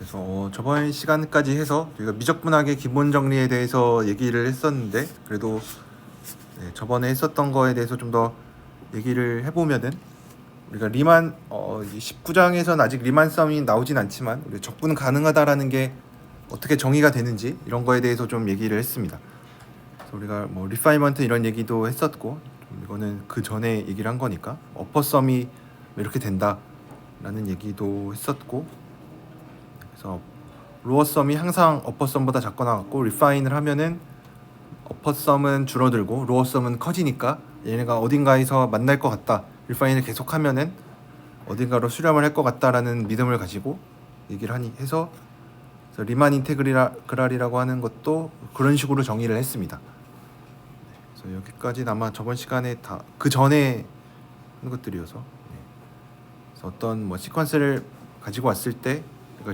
그래서 저번 시간까지 해서 저희가 미적분학의 기본 정리에 대해서 얘기를 했었는데, 그래도 저번에 했었던 거에 대해서 좀 더 얘기를 해보면은, 우리가 리만 19장에서는 아직 리만 썸이 나오진 않지만 우리 적분 가능하다라는 게 어떻게 정의가 되는지 이런 거에 대해서 좀 얘기를 했습니다. 그래서 우리가 뭐 리파이먼트 이런 얘기도 했었고, 좀 이거는 그 전에 얘기를 한 거니까 어퍼 썸이 이렇게 된다라는 얘기도 했었고, 그래서 로어 썸이 항상 어퍼 썸보다 작거나 같고, 리파인을 하면은 어퍼 썸은 줄어들고 로어 썸은 커지니까 얘네가 어딘가에서 만날 것 같다, 리파인을 계속하면은 어딘가로 수렴을 할 것 같다라는 믿음을 가지고 얘기를 해서 리만 인테그랄이라고 하는 것도 그런 식으로 정의를 했습니다. 그래서 여기까지는 아마 저번 시간에 다 그 전에 한 것들이어서, 그래서 어떤 뭐 시퀀스를 가지고 왔을 때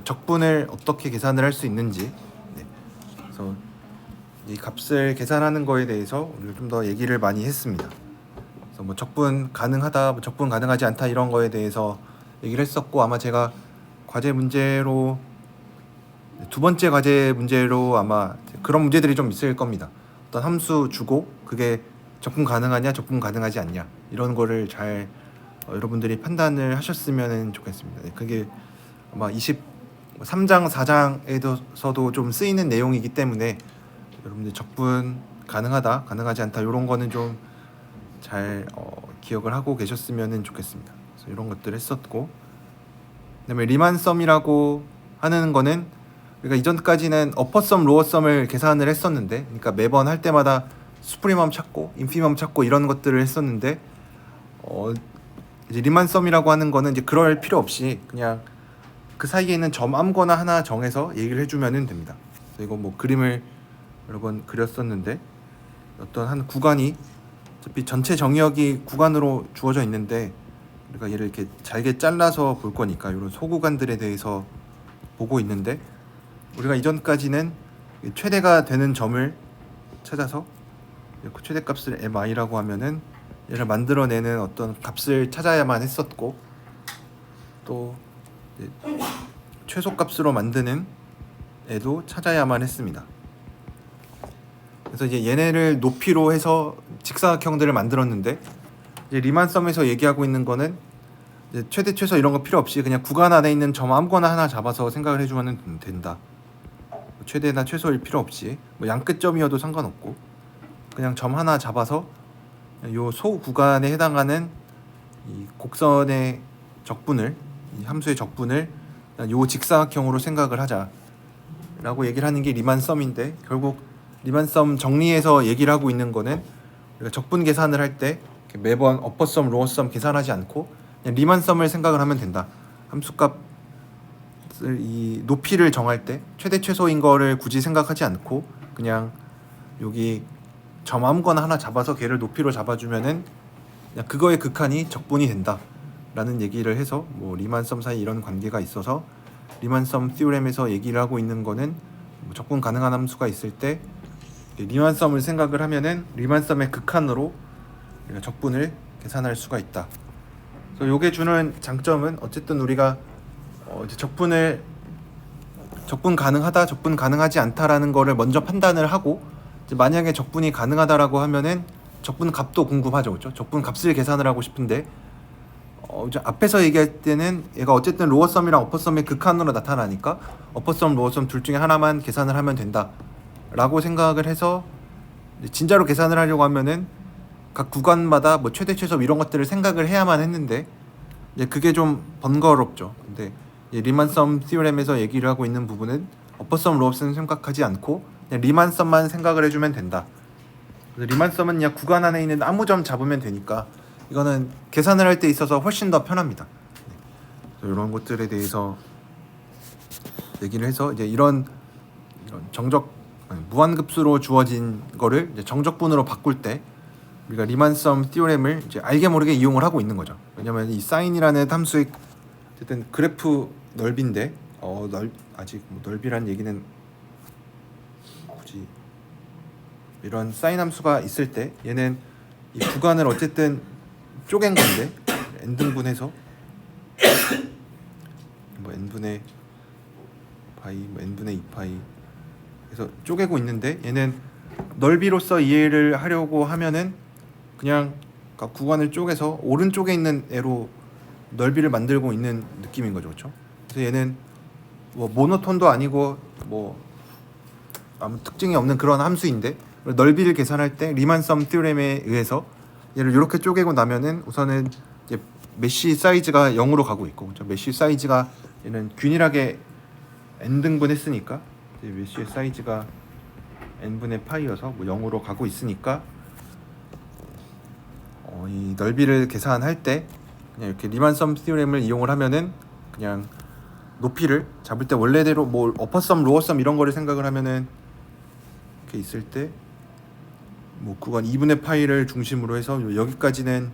적분을 어떻게 계산을 할 수 있는지, 그래서 이 값을 계산하는 거에 대해서 우리가 좀 더 얘기를 많이 했습니다. 그래서 뭐 적분 가능하다, 뭐 적분 가능하지 않다 이런 거에 대해서 얘기를 했었고, 아마 제가 과제 문제로 두 번째 과제 문제로 아마 그런 문제들이 좀 있을 겁니다. 어떤 함수 주고 그게 적분 가능하냐, 적분 가능하지 않냐 이런 거를 잘 여러분들이 판단을 하셨으면 좋겠습니다. 그게 아마 23장, 4장에서도 좀 쓰이는 내용이기 때문에 여러분들 적분 가능하다, 가능하지 않다 이런 거는 좀 잘 기억을 하고 계셨으면 좋겠습니다. 그래서 이런 것들을 했었고, 그다음에 리만 썸이라고 하는 거는 우리가 이전까지는 어퍼 썸, 로어 썸을 계산을 했었는데, 그러니까 매번 할 때마다 수프리멈 찾고 인피멈 찾고 이런 것들을 했었는데, 이제 리만 썸이라고 하는 거는 이제 그럴 필요 없이 그냥 그 사이에 있는 점 아무거나 하나 정해서 얘기를 해주면 됩니다. 그리고 뭐 그림을 여러 번 그렸었는데, 어떤 한 구간이 어차피 전체 정의역이 구간으로 주어져 있는데 우리가 얘를 이렇게 잘게 잘라서 볼 거니까 이런 소구간들에 대해서 보고 있는데, 우리가 이전까지는 최대가 되는 점을 찾아서 그 최대값을 mi라고 하면은 얘를 만들어내는 어떤 값을 찾아야만 했었고, 또 최소값으로 만드는 애도 찾아야만 했습니다. 그래서 이제 얘네를 높이로 해서 직사각형들을 만들었는데, 이제 리만 썸에서 얘기하고 있는 거는 이제 최대 최소 이런 거 필요 없이 그냥 구간 안에 있는 점 아무거나 하나 잡아서 생각을 해주면 된다. 최대나 최소일 필요 없이 뭐 양끝점이어도 상관없고 그냥 점 하나 잡아서 요 소 구간에 해당하는 이 곡선의 적분을, 이 함수의 적분을 요 직사각형으로 생각을 하자라고 얘기를 하는 게 리만 썸인데, 결국 리만 썸 정리해서 얘기를 하고 있는 거는 우리가 적분 계산을 할 때 매번 어퍼 썸, 로어 썸 계산하지 않고 그냥 리만 썸을 생각을 하면 된다. 함수값을 이 높이를 정할 때 최대 최소인 거를 굳이 생각하지 않고 그냥 여기 점 아무거나 하나 잡아서 걔를 높이로 잡아주면은 그냥 그거의 극한이 적분이 된다라는 얘기를 해서, 뭐 리만 썸 사이 이런 관계가 있어서 리만 썸 티오렘에서 얘기를 하고 있는 거는 뭐 적분 가능한 함수가 있을 때 리만 썸을 생각을 하면은 리만 썸의 극한으로 우리가 적분을 계산할 수가 있다. 그래서 요게 주는 장점은 어쨌든 우리가 이제 적분 가능하다, 적분 가능하지 않다라는 거를 먼저 판단을 하고, 이제 만약에 적분이 가능하다라고 하면은 적분 값도 궁금하죠, 그렇죠? 적분 값을 계산을 하고 싶은데 이제 앞에서 얘기할 때는 얘가 어쨌든 로어 썸이랑 어퍼 썸의 극한으로 나타나니까 어퍼 썸, 로어 썸 둘 중에 하나만 계산을 하면 된다라고 생각을 해서, 진짜로 계산을 하려고 하면은 각 구간마다 뭐 최대 최소 이런 것들을 생각을 해야만 했는데 이제 그게 좀 번거롭죠. 근데 리만 썸 티오렘에서 얘기를 하고 있는 부분은 어퍼 썸, 로어 썸 생각하지 않고 그냥 리만 썸만 생각을 해주면 된다. 그래서 리만 썸은 그냥 구간 안에 있는 아무 점 잡으면 되니까 이거는 계산을 할 때 있어서 훨씬 더 편합니다. 이런 것들에 대해서 얘기를 해서 이제 이런 무한급수로 주어진 거를 이제 정적분으로 바꿀 때 우리가 리만 썸 티오렘을 이제 알게 모르게 이용을 하고 있는 거죠. 왜냐면 이 사인이라는 함수의 어쨌든 그래프 넓이인데 아직 뭐 넓이란 얘기는 굳이, 이런 사인 함수가 있을 때 얘는 이 구간을 어쨌든 쪼갠 건데 n등분해서 뭐 n분의 파이, 뭐 n분의 2파이. 그래서 쪼개고 있는데 얘는 넓이로서 이해를 하려고 하면은 그냥 구간을 쪼개서 오른쪽에 있는 애로 넓이를 만들고 있는 느낌인 거죠, 그렇죠? 그래서 얘는 뭐 모노톤도 아니고 뭐 아무 특징이 없는 그런 함수인데 넓이를 계산할 때 리만 썸 티오렘에 의해서 얘를 이렇게 쪼개고 나면은 우선은 이제 메쉬 사이즈가 0으로 가고 있고, 그렇죠? 메쉬 사이즈가 얘는 균일하게 n 등분 했으니까 이제 메쉬의 사이즈가 n분의 파이여서 뭐 0으로 가고 있으니까 이 넓이를 계산할 때 그냥 이렇게 리만 썸 티오렘을 이용을 하면은 그냥 높이를 잡을 때 원래대로 뭐 어퍼 썸, 로어 썸 이런 거를 생각을 하면은 이렇게 있을 때 뭐 구간 2분의 파이를 중심으로 해서 여기까지는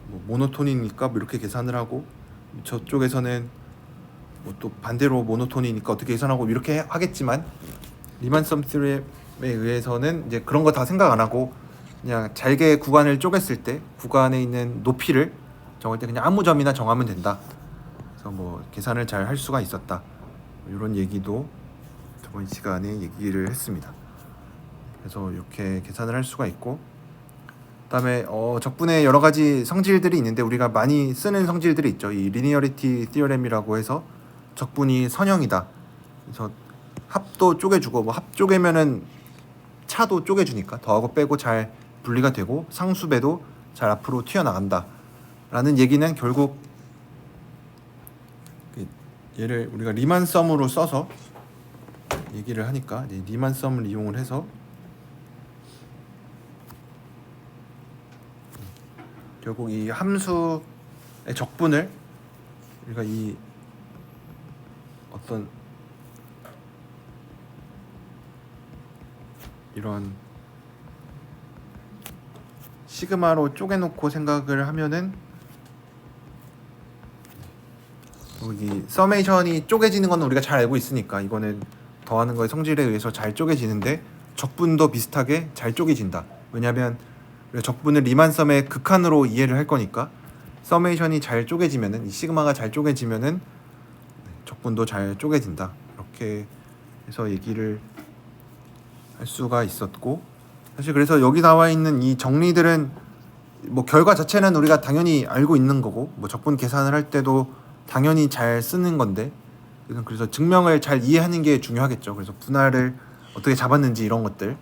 뭐 모노톤이니까 뭐 이렇게 계산을 하고 저쪽에서는 뭐 또 반대로 모노톤이니까 어떻게 계산하고 이렇게 하겠지만 리만 썸 티오렘에 의해서는 이제 그런 거 다 생각 안 하고 그냥 잘게 구간을 쪼갰을 때 구간에 있는 높이를 정할 때 그냥 아무 점이나 정하면 된다. 그래서 뭐 계산을 잘 할 수가 있었다. 이런 얘기도 저번 시간에 얘기를 했습니다. 그래서 이렇게 계산을 할 수가 있고, 그다음에 적분에 여러 가지 성질들이 있는데 우리가 많이 쓰는 성질들이 있죠. 이 리니어리티 티오렘이라고 해서 적분이 선형이다. 그래서 합도 쪼개주고 뭐 합 쪼개면은 차도 쪼개주니까 더하고 빼고 잘 분리가 되고 상수배도 잘 앞으로 튀어나간다 라는 얘기는 결국 얘를 우리가 리만 썸으로 써서 얘기를 하니까 이제 리만 썸을 이용을 해서 결국 이 함수의 적분을 우리가 이 어떤 이런 시그마로 쪼개놓고 생각을 하면은 여기 서메이션이 쪼개지는 건 우리가 잘 알고 있으니까 이거는 더하는 거의 성질에 의해서 잘 쪼개지는데 적분도 비슷하게 잘 쪼개진다. 왜냐하면 적분을 리만 썸의 극한으로 이해를 할 거니까 서메이션이 잘 쪼개지면은 이 시그마가 잘 쪼개지면은 적분도 잘 쪼개진다. 이렇게 해서 얘기를 할 수가 있었고, 사실 그래서 여기 나와 있는 이 정리들은 뭐 결과 자체는 우리가 당연히 알고 있는 거고 뭐 적분 계산을 할 때도 당연히 잘 쓰는 건데 그래서 증명을 잘 이해하는 게 중요하겠죠. 그래서 분할을 어떻게 잡았는지 이런 것들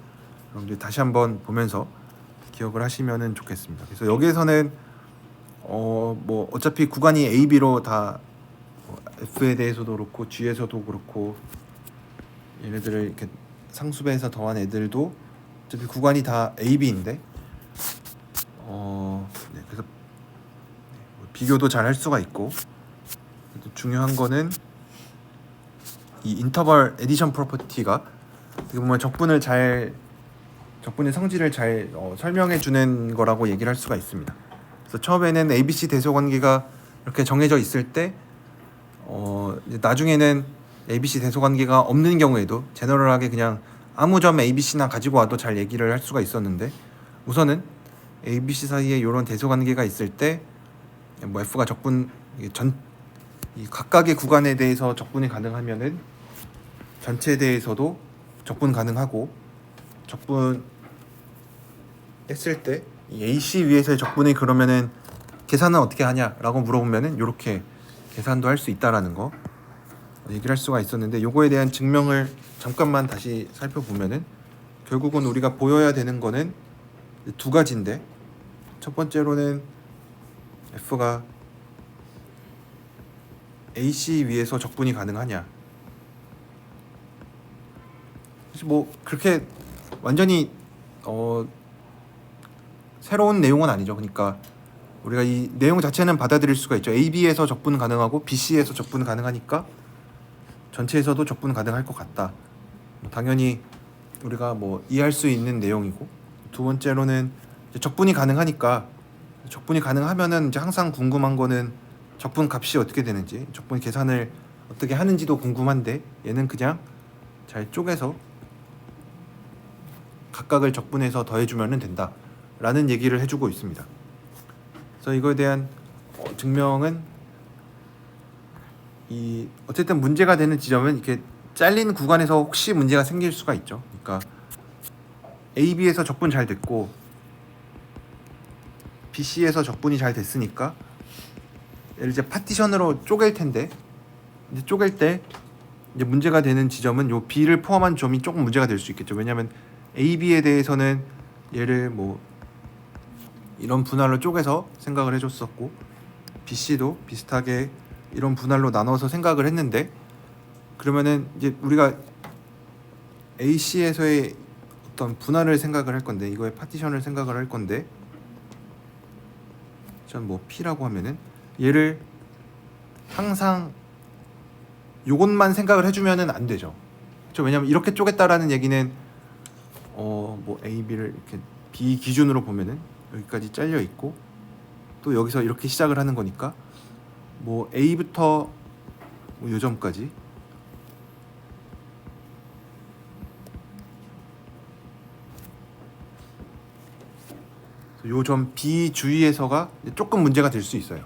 여러분들 다시 한번 보면서 기억을 하시면은 좋겠습니다. 그래서 여기에서는 뭐 어차피 구간이 A, B로 다 F에 대해서도 그렇고 G에서도 그렇고 얘네들을 이렇게 상수배해서 더한 애들도 어차피 구간이 다 A, B인데 네, 그래서 비교도 잘 할 수가 있고 중요한 거는 이 인터벌 에디션 프로퍼티가 어떻게 보면 적분의 성질을 잘 설명해 주는 거라고 얘기를 할 수가 있습니다. 그래서 처음에는 ABC 대소 관계가 이렇게 정해져 있을 때 나중에는 ABC 대소 관계가 없는 경우에도 제너럴하게 그냥 아무 점 ABC나 가지고 와도 잘 얘기를 할 수가 있었는데 우선은 ABC 사이에 이런 대소 관계가 있을 때 뭐 F가 적분 이 각각의 구간에 대해서 적분이 가능하면은 전체에 대해서도 적분 가능하고 적분 했을 때 이 AC 위에서의 적분이 그러면은 계산은 어떻게 하냐라고 물어보면은 이렇게 계산도 할 수 있다라는 거 얘기를 할 수가 있었는데 요거에 대한 증명을 잠깐만 다시 살펴보면은 결국은 우리가 보여야 되는 거는 두 가지인데 첫 번째로는 F가 AC 위에서 적분이 가능하냐. 사실 뭐 그렇게 완전히 새로운 내용은 아니죠. 그러니까 우리가 이 내용 자체는 받아들일 수가 있죠. AB에서 적분 가능하고 BC에서 적분 가능하니까 전체에서도 적분 가능할 것 같다. 당연히 우리가 뭐 이해할 수 있는 내용이고 두 번째로는 적분이 가능하니까 적분이 가능하면은 이제 항상 궁금한 거는 적분 값이 어떻게 되는지 적분 계산을 어떻게 하는지도 궁금한데 얘는 그냥 잘 쪼개서 각각을 적분해서 더해주면 된다 라는 얘기를 해주고 있습니다. 그래서 이거에 대한 증명은 이 어쨌든 문제가 되는 지점은 이렇게 잘린 구간에서 혹시 문제가 생길 수가 있죠. 그러니까 AB에서 적분 잘 됐고 BC에서 적분이 잘 됐으니까 얘를 이제 파티션으로 쪼갤 텐데 이제 쪼갤 때 이제 문제가 되는 지점은 요 B를 포함한 점이 조금 문제가 될 수 있겠죠. 왜냐하면 AB에 대해서는 얘를 뭐 이런 분할로 쪼개서 생각을 해줬었고 BC도 비슷하게 이런 분할로 나눠서 생각을 했는데 그러면은 이제 우리가 AC에서의 어떤 분할을 생각을 할 건데 이거의 파티션을 생각을 할 건데 전 뭐 P라고 하면은 얘를 항상 요것만 생각을 해주면은 안 되죠. 그렇죠? 왜냐면 이렇게 쪼갰다라는 얘기는 뭐 A, B를 이렇게 B 기준으로 보면은 여기까지 잘려 있고 또 여기서 이렇게 시작을 하는 거니까 뭐 A부터 뭐 요 점까지 요 점 B 주위에서가 조금 문제가 될 수 있어요.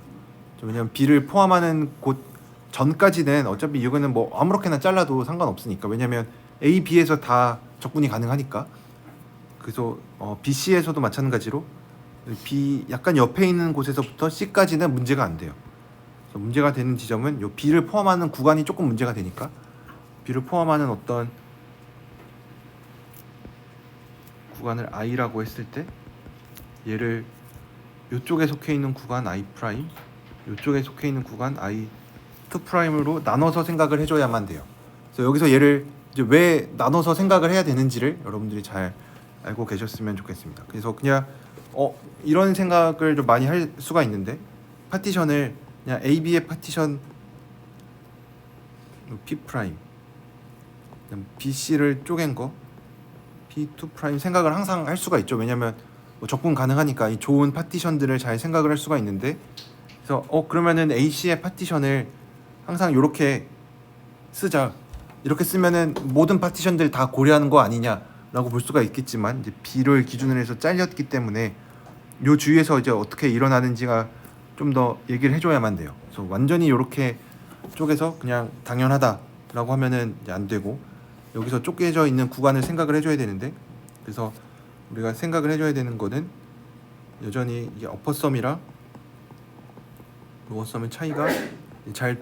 왜냐면 B를 포함하는 곳 전까지는 어차피 이거는 뭐 아무렇게나 잘라도 상관없으니까. 왜냐면 A, B에서 다 적분이 가능하니까. 그래서 BC에서도 마찬가지로 B 약간 옆에 있는 곳에서부터 C까지는 문제가 안 돼요. 그래서 문제가 되는 지점은 요 B를 포함하는 구간이 조금 문제가 되니까 B를 포함하는 어떤 구간을 I라고 했을 때 얘를 이쪽에 속해 있는 구간 I 프라임, 이쪽에 속해 있는 구간 I 2 프라임으로 나눠서 생각을 해줘야만 돼요. 그래서 여기서 얘를 이제 왜 나눠서 생각을 해야 되는지를 여러분들이 잘 알고 계셨으면 좋겠습니다. 그래서 그냥 이런 생각을 좀 많이 할 수가 있는데 파티션을 그냥 AB의 파티션 P 프라임, BC를 쪼갠 거 P2 프라임 생각을 항상 할 수가 있죠. 왜냐면 뭐 적분 가능하니까 이 좋은 파티션들을 잘 생각을 할 수가 있는데 그래서 그러면은 AC의 파티션을 항상 이렇게 쓰자. 이렇게 쓰면은 모든 파티션들 다 고려하는 거 아니냐라고 볼 수가 있겠지만 이제 B를 기준으로 해서 잘렸기 때문에 요 주위에서 이제 어떻게 일어나는지가 좀 더 얘기를 해줘야만 돼요. 그래서 완전히 이렇게 쪼개서 그냥 당연하다라고 하면은 이제 안 되고 여기서 쪼개져 있는 구간을 생각을 해줘야 되는데 그래서 우리가 생각을 해줘야 되는 거는 여전히 이게 어퍼썸이랑 로어썸의 차이가 잘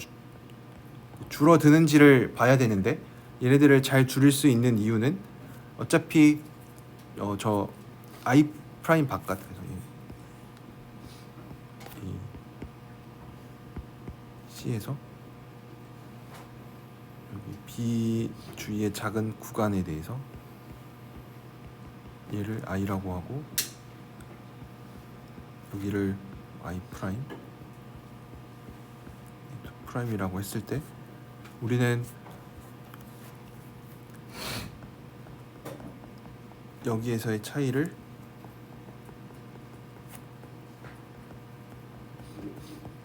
줄어드는지를 봐야 되는데 얘네들을 잘 줄일 수 있는 이유는 어차피 저 I 프라임 바깥에서 이 C에서 여기 B 주위의 작은 구간에 대해서 얘를 I라고 하고 여기를 I 프라임, 2 프라임이라고 했을 때 우리는 여기에서의 차이를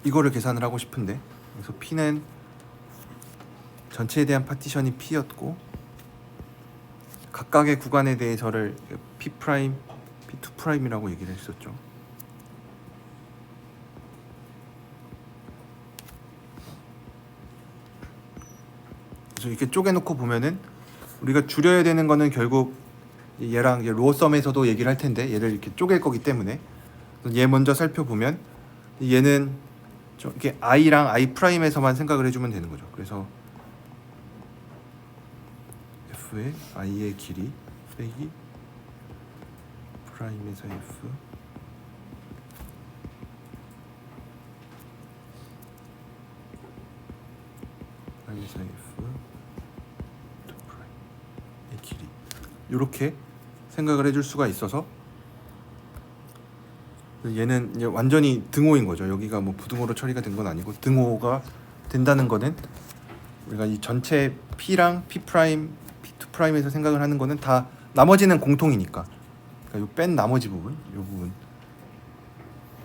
이거를 계산을 하고 싶은데 그래서 P는 전체에 대한 파티션이 P였고 각각의 구간에 대해서를 P 프라임, P2 프라임이라고 얘기를 했었죠. 그래서 이렇게 쪼개놓고 보면은 우리가 줄여야 되는 거는 결국 얘랑 로어썸에서도 얘기를 할 텐데 얘를 이렇게 쪼갤 거기 때문에 얘 먼저 살펴보면 얘는 이렇게 I랑 I 프라임에서만 생각을 해주면 되는 거죠. 그래서 F의 I의 길이 빼기 프라임에서 F 프라임에서 F 2 프라임의 길이 이렇게 생각을 해줄 수가 있어서 얘는 이제 완전히 등호인 거죠. 여기가 뭐 부등호로 처리가 된 건 아니고 등호가 된다는 거는 우리가 이 전체 P랑 P 프라임, P2 프라임에서 생각을 하는 거는 다 나머지는 공통이니까. 그러니까 요 뺀 나머지 부분, 요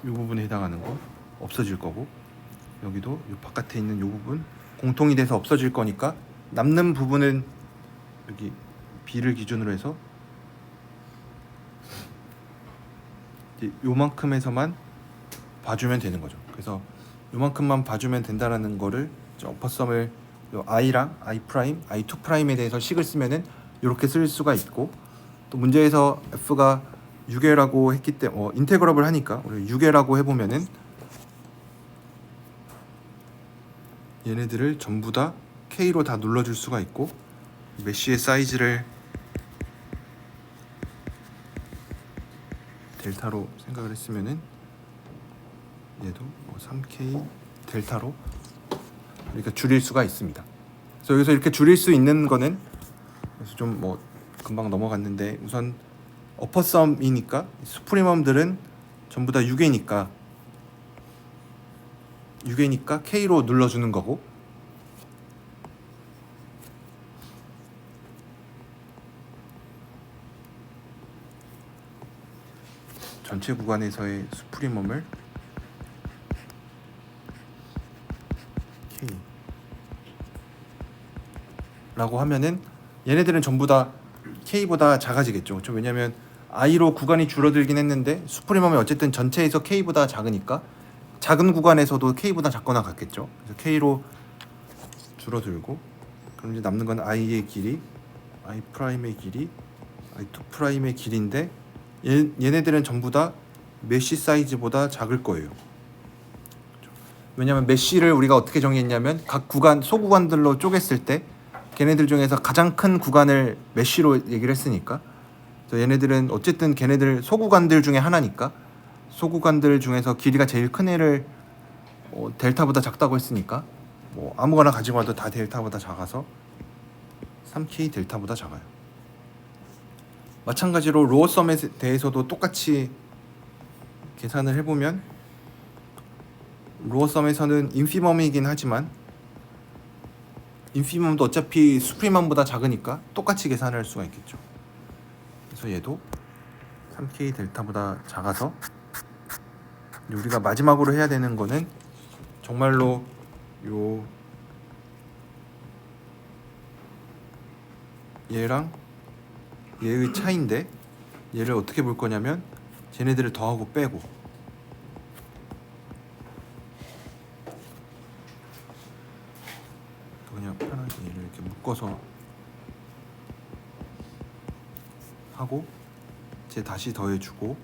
부분에 해당하는 거 없어질 거고 여기도 요 바깥에 있는 요 부분 공통이 돼서 없어질 거니까 남는 부분은 여기 B를 기준으로 해서 요만큼에서만 봐주면 되는 거죠. 그래서 요만큼만 봐주면 된다라는 거를 어퍼썸을 i랑 i 프라임, i2 프라임에 대해서 식을 쓰면은 이렇게 쓸 수가 있고, 또 문제에서 f가 6개라고 했기 때문에 인테그럴을 하니까 우리 6개라고 해보면은 얘네들을 전부 다 k로 다 눌러줄 수가 있고, 메쉬의 사이즈를 델타로 생각을 했으면은 얘도 3k 델타로 그러니까 줄일 수가 있습니다. 그래서 여기서 이렇게 줄일 수 있는 거는, 그래서 좀 금방 넘어갔는데, 우선 어퍼썸이니까 수프리멈들은 전부 다 6개니까 k로 눌러주는 거고, 전체 구간에서의 수프리멈을 k 라고 하면은 얘네들은 전부 다 k보다 작아지겠죠. 그렇죠? 왜냐면 i로 구간이 줄어들긴 했는데 수프리멈이 어쨌든 전체에서 k보다 작으니까 작은 구간에서도 k보다 작거나 같겠죠. 그래서 k로 줄어들고, 그럼 이제 남는 건 i의 길이, i 프라임의 길이, i2 프라임의 길인데 얘네들은 전부 다 메쉬 사이즈보다 작을 거예요. 왜냐면 메쉬를 우리가 어떻게 정의했냐면 각 구간 소구간들로 쪼갰을 때 걔네들 중에서 가장 큰 구간을 메쉬로 얘기를 했으니까, 그래서 얘네들은 어쨌든 걔네들 소구간들 중에 하나니까 소구간들 중에서 길이가 제일 큰 애를 델타보다 작다고 했으니까 아무거나 가지고 와도 다 델타보다 작아서 3k 델타보다 작아요. 마찬가지로 로어썸에 대해서도 똑같이 계산을 해보면, 로어썸에서는 인피멈이긴 하지만 인피멈도 어차피 수프리멈보다 작으니까 똑같이 계산을 할 수가 있겠죠. 그래서 얘도 3k 델타보다 작아서, 우리가 마지막으로 해야 되는 거는 정말로 얘랑 얘의 차이인데, 얘를 어떻게 볼 거냐면 쟤네들을 더하고 빼고, 그냥 편하게 얘를 이렇게 묶어서 하고 쟤 다시 더해주고,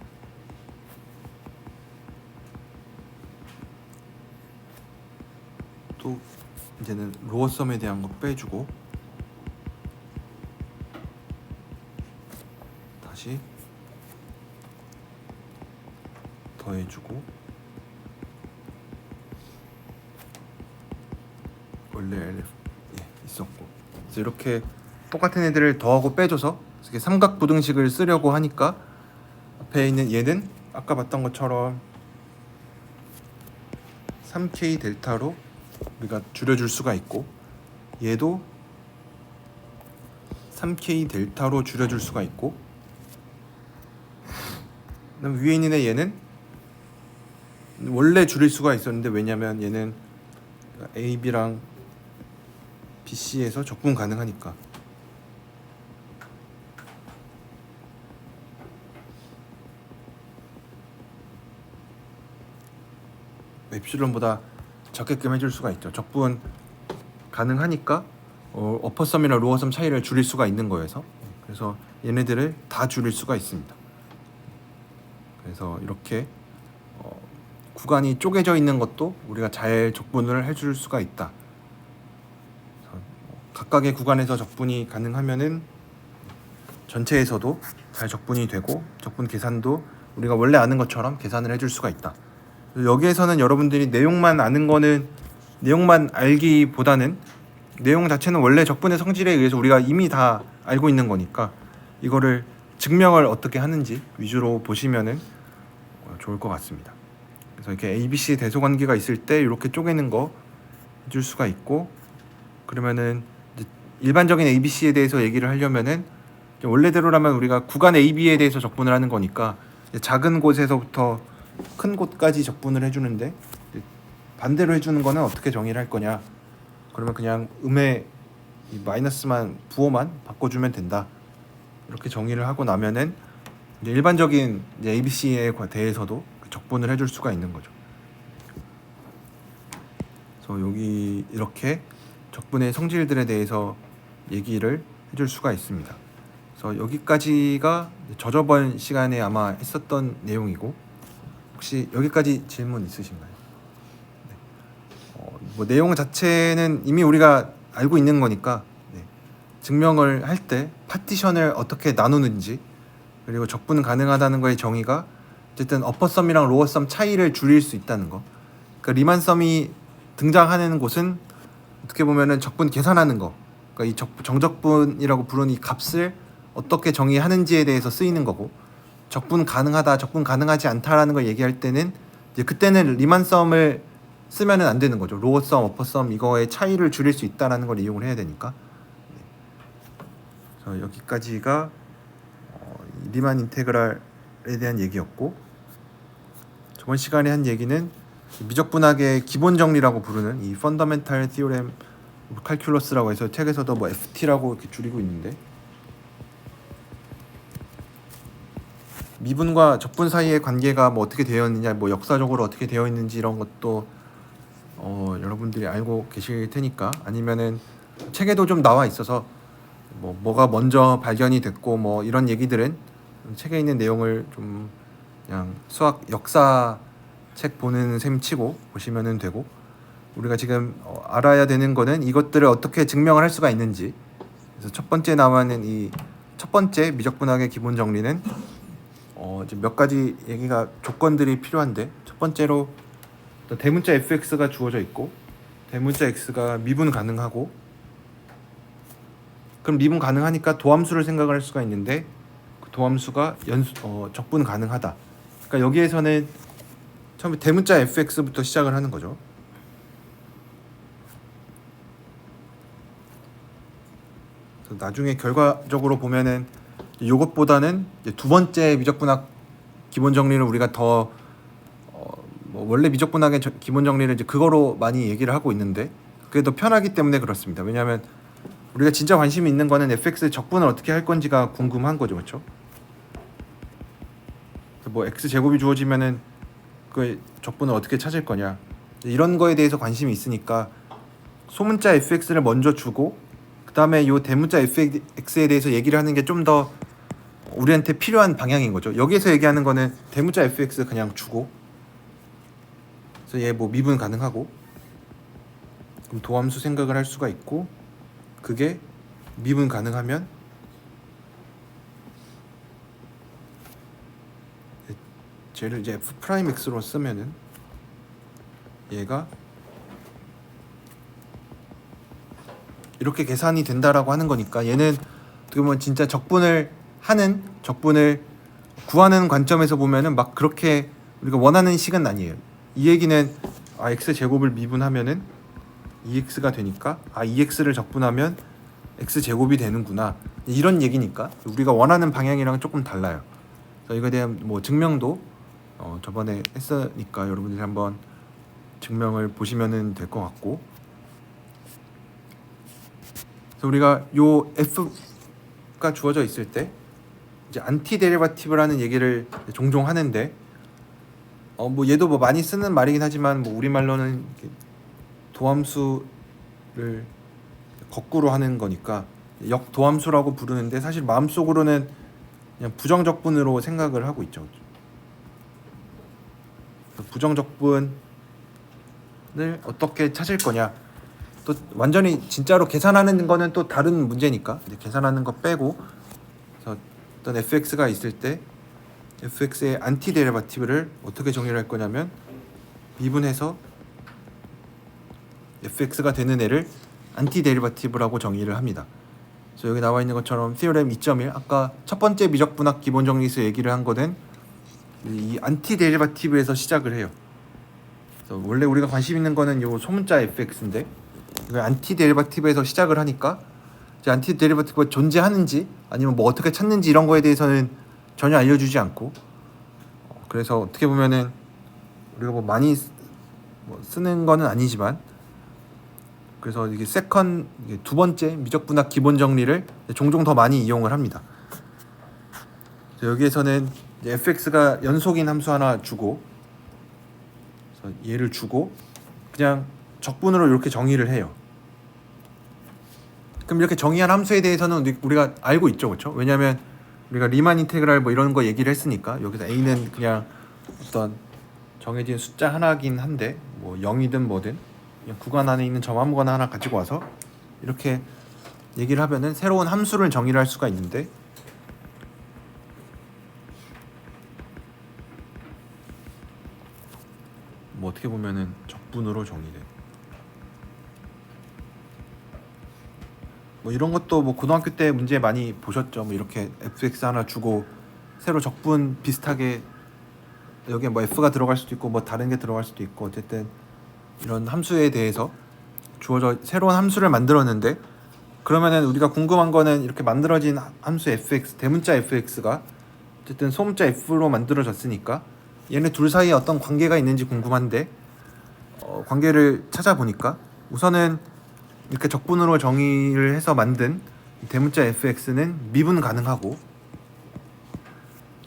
또 이제는 로어썸에 대한 거 빼주고 다시 더해주고, 원래 LF 있었고, 그래서 이렇게 똑같은 애들을 더하고 빼줘서 이렇게 삼각부등식을 쓰려고 하니까 앞에 있는 얘는 아까 봤던 것처럼 3k 델타로 우리가 줄여줄 수가 있고, 얘도 3k 델타로 줄여줄 수가 있고, 그다음 위에 있는 얘는 원래 줄일 수가 있었는데, 왜냐면 얘는 AB랑 BC에서 적분 가능하니까 엡실론보다 적게끔 해줄 수가 있죠. 적분 가능하니까 어퍼썸이나 로어썸 차이를 줄일 수가 있는 거여서, 그래서 얘네들을 다 줄일 수가 있습니다. 그래서 이렇게 구간이 쪼개져 있는 것도 우리가 잘 적분을 해줄 수가 있다. 각각의 구간에서 적분이 가능하면은 전체에서도 잘 적분이 되고, 적분 계산도 우리가 원래 아는 것처럼 계산을 해줄 수가 있다. 여기에서는 여러분들이 내용만 아는 거는, 내용만 알기보다는 내용 자체는 원래 적분의 성질에 의해서 우리가 이미 다 알고 있는 거니까 이거를 증명을 어떻게 하는지 위주로 보시면은 좋을 것 같습니다. 그래서 이렇게 ABC 대소관계가 있을 때 이렇게 쪼개는 거 해줄 수가 있고, 그러면은 일반적인 ABC에 대해서 얘기를 하려면은 원래대로라면 우리가 구간 AB에 대해서 적분을 하는 거니까 작은 곳에서부터 큰 곳까지 적분을 해주는데, 반대로 해주는 거는 어떻게 정의를 할 거냐, 그러면 그냥 음의 마이너스만 부호만 바꿔주면 된다, 이렇게 정의를 하고 나면은 이제 일반적인 이제 ABC에 대해서도 적분을 해줄 수가 있는 거죠. 그래서 여기 이렇게 적분의 성질들에 대해서 얘기를 해줄 수가 있습니다. 그래서 여기까지가 저저번 시간에 아마 했었던 내용이고, 혹시 여기까지 질문 있으신가요? 네. 뭐 내용 자체는 이미 우리가 알고 있는 거니까, 네. 증명을 할 때 파티션을 어떻게 나누는지, 그리고 적분 가능하다는 거의 정의가 어쨌든 어퍼썸이랑 로어썸 차이를 줄일 수 있다는 거. 그러니까 리만썸이 등장하는 곳은 어떻게 보면은 적분 계산하는 거, 그러니까 이 정적분이라고 부르는 이 값을 어떻게 정의하는지에 대해서 쓰이는 거고, 적분 가능하다, 적분 가능하지 않다라는 걸 얘기할 때는 이제 그때는 리만썸을 쓰면은 안 되는 거죠. 로어썸, 어퍼썸 이거의 차이를 줄일 수 있다라는 걸 이용을 해야 되니까. 그래서 여기까지가 리만 인테그랄에 대한 얘기였고, 저번 시간에 한 얘기는 미적분학의 기본 정리라고 부르는 이 Fundamental Theorem of Calculus라고 해서 책에서도 뭐 FT라고 이렇게 줄이고 있는데, 미분과 적분 사이의 관계가 뭐 어떻게 되어 있느냐, 뭐 역사적으로 어떻게 되어 있는지 이런 것도 여러분들이 알고 계실 테니까, 아니면은 책에도 좀 나와 있어서 뭐가 먼저 발견이 됐고 뭐 이런 얘기들은 책에 있는 내용을 좀 그냥 수학 역사 책 보는 셈 치고 보시면 되고, 우리가 지금 알아야 되는 거는 이것들을 어떻게 증명을 할 수가 있는지. 그래서 첫 번째 나와는 이 첫 번째 미적분학의 기본 정리는 이제 몇 가지 얘기가 조건들이 필요한데, 첫 번째로 대문자 fx가 주어져 있고 대문자 x가 미분 가능하고, 그럼 미분 가능하니까 도함수를 생각을 할 수가 있는데 그 도함수가 적분 가능하다. 그러니까 여기에서는 처음에 대문자 fx부터 시작을 하는 거죠. 그래서 나중에 결과적으로 보면은 이것보다는 두 번째 미적분학 기본 정리를 우리가 더 뭐 원래 미적분학의 기본 정리를 이제 그거로 많이 얘기를 하고 있는데, 그게 더 편하기 때문에 그렇습니다. 왜냐하면 우리가 진짜 관심이 있는 거는 fx의 적분을 어떻게 할 건지가 궁금한 거죠, 그렇죠? 뭐 x 제곱이 주어지면은 그 적분을 어떻게 찾을 거냐, 이런 거에 대해서 관심이 있으니까 소문자 fx를 먼저 주고 그 다음에 요 대문자 fx에 대해서 얘기를 하는 게 좀 더 우리한테 필요한 방향인 거죠. 여기에서 얘기하는 거는 대문자 fx 그냥 주고, 그래서 얘 뭐 미분 가능하고, 그럼 도함수 생각을 할 수가 있고, 그게 미분 가능하면 쟤를 이제 f 프라임 x로 쓰면은 얘가 이렇게 계산이 된다라고 하는 거니까, 얘는 어떻게 보면 진짜 적분을 구하는 관점에서 보면은 막 그렇게 우리가 원하는 식은 아니에요. 이 얘기는 x 제곱을 미분하면은 2x가 되니까 2x를 적분하면 x 제곱이 되는구나, 이런 얘기니까 우리가 원하는 방향이랑 조금 달라요. 그래서 이거에 대한 뭐 증명도 저번에 했으니까 여러분들이 한번 증명을 보시면 될 것 같고, 그래서 우리가 요 f가 주어져 있을 때 이제 안티 데리바티브라는 얘기를 종종 하는데, 뭐 얘도 뭐 많이 쓰는 말이긴 하지만 뭐 우리말로는 도함수를 거꾸로 하는 거니까 역도함수라고 부르는데, 사실 마음속으로는 그냥 부정적분으로 생각을 하고 있죠. 부정적분을 어떻게 찾을 거냐, 또 완전히 진짜로 계산하는 거는 또 다른 문제니까 계산하는 거 빼고, 그래서 어떤 fx가 있을 때 fx의 안티 데리바티브를 어떻게 정의를 할 거냐면 미분해서 fx가 되는 애를 안티 데리바티브라고 정의를 합니다. 그래서 여기 나와 있는 것처럼 theorem 2.1, 아까 첫 번째 미적분학 기본 정리에서 얘기를 한 거는 이 안티 데리바티브에서 시작을 해요. 그래서 원래 우리가 관심 있는 거는 요 소문자 fx인데, 안티 데리바티브에서 시작을 하니까 이제 안티 데리바티브가 존재하는지 아니면 뭐 어떻게 찾는지 이런 거에 대해서는 전혀 알려주지 않고, 그래서 어떻게 보면은 우리가 뭐 많이 쓰는 거는 아니지만, 그래서 이게 두 번째 미적분학 기본 정리를 종종 더 많이 이용을 합니다. 여기에서는 이제 fx가 연속인 함수 하나 주고, 그래서 얘를 주고 그냥 적분으로 이렇게 정의를 해요. 그럼 이렇게 정의한 함수에 대해서는 우리가 알고 있죠, 그렇죠? 왜냐하면 우리가 리만 인테그랄 뭐 이런 거 얘기를 했으니까. 여기서 a는 그냥 어떤 정해진 숫자 하나긴 한데 뭐 0이든 뭐든 그냥 구간 안에 있는 점 아무거나 하나 가지고 와서 이렇게 얘기를 하면은 새로운 함수를 정의를 할 수가 있는데, 뭐 어떻게 보면은 적분으로 정의돼. 뭐 이런 것도 뭐 고등학교 때 문제 많이 보셨죠. 뭐 이렇게 fx 하나 주고 새로 적분 비슷하게 여기에 뭐 f가 들어갈 수도 있고 뭐 다른 게 들어갈 수도 있고, 어쨌든 이런 함수에 대해서 주어져 새로운 함수를 만들었는데, 그러면은 우리가 궁금한 거는 이렇게 만들어진 함수 fx, 대문자 fx가 어쨌든 소문자 f로 만들어졌으니까 얘네 둘 사이에 어떤 관계가 있는지 궁금한데, 관계를 찾아보니까 우선은 이렇게 적분으로 정의를 해서 만든 대문자 fx는 미분 가능하고,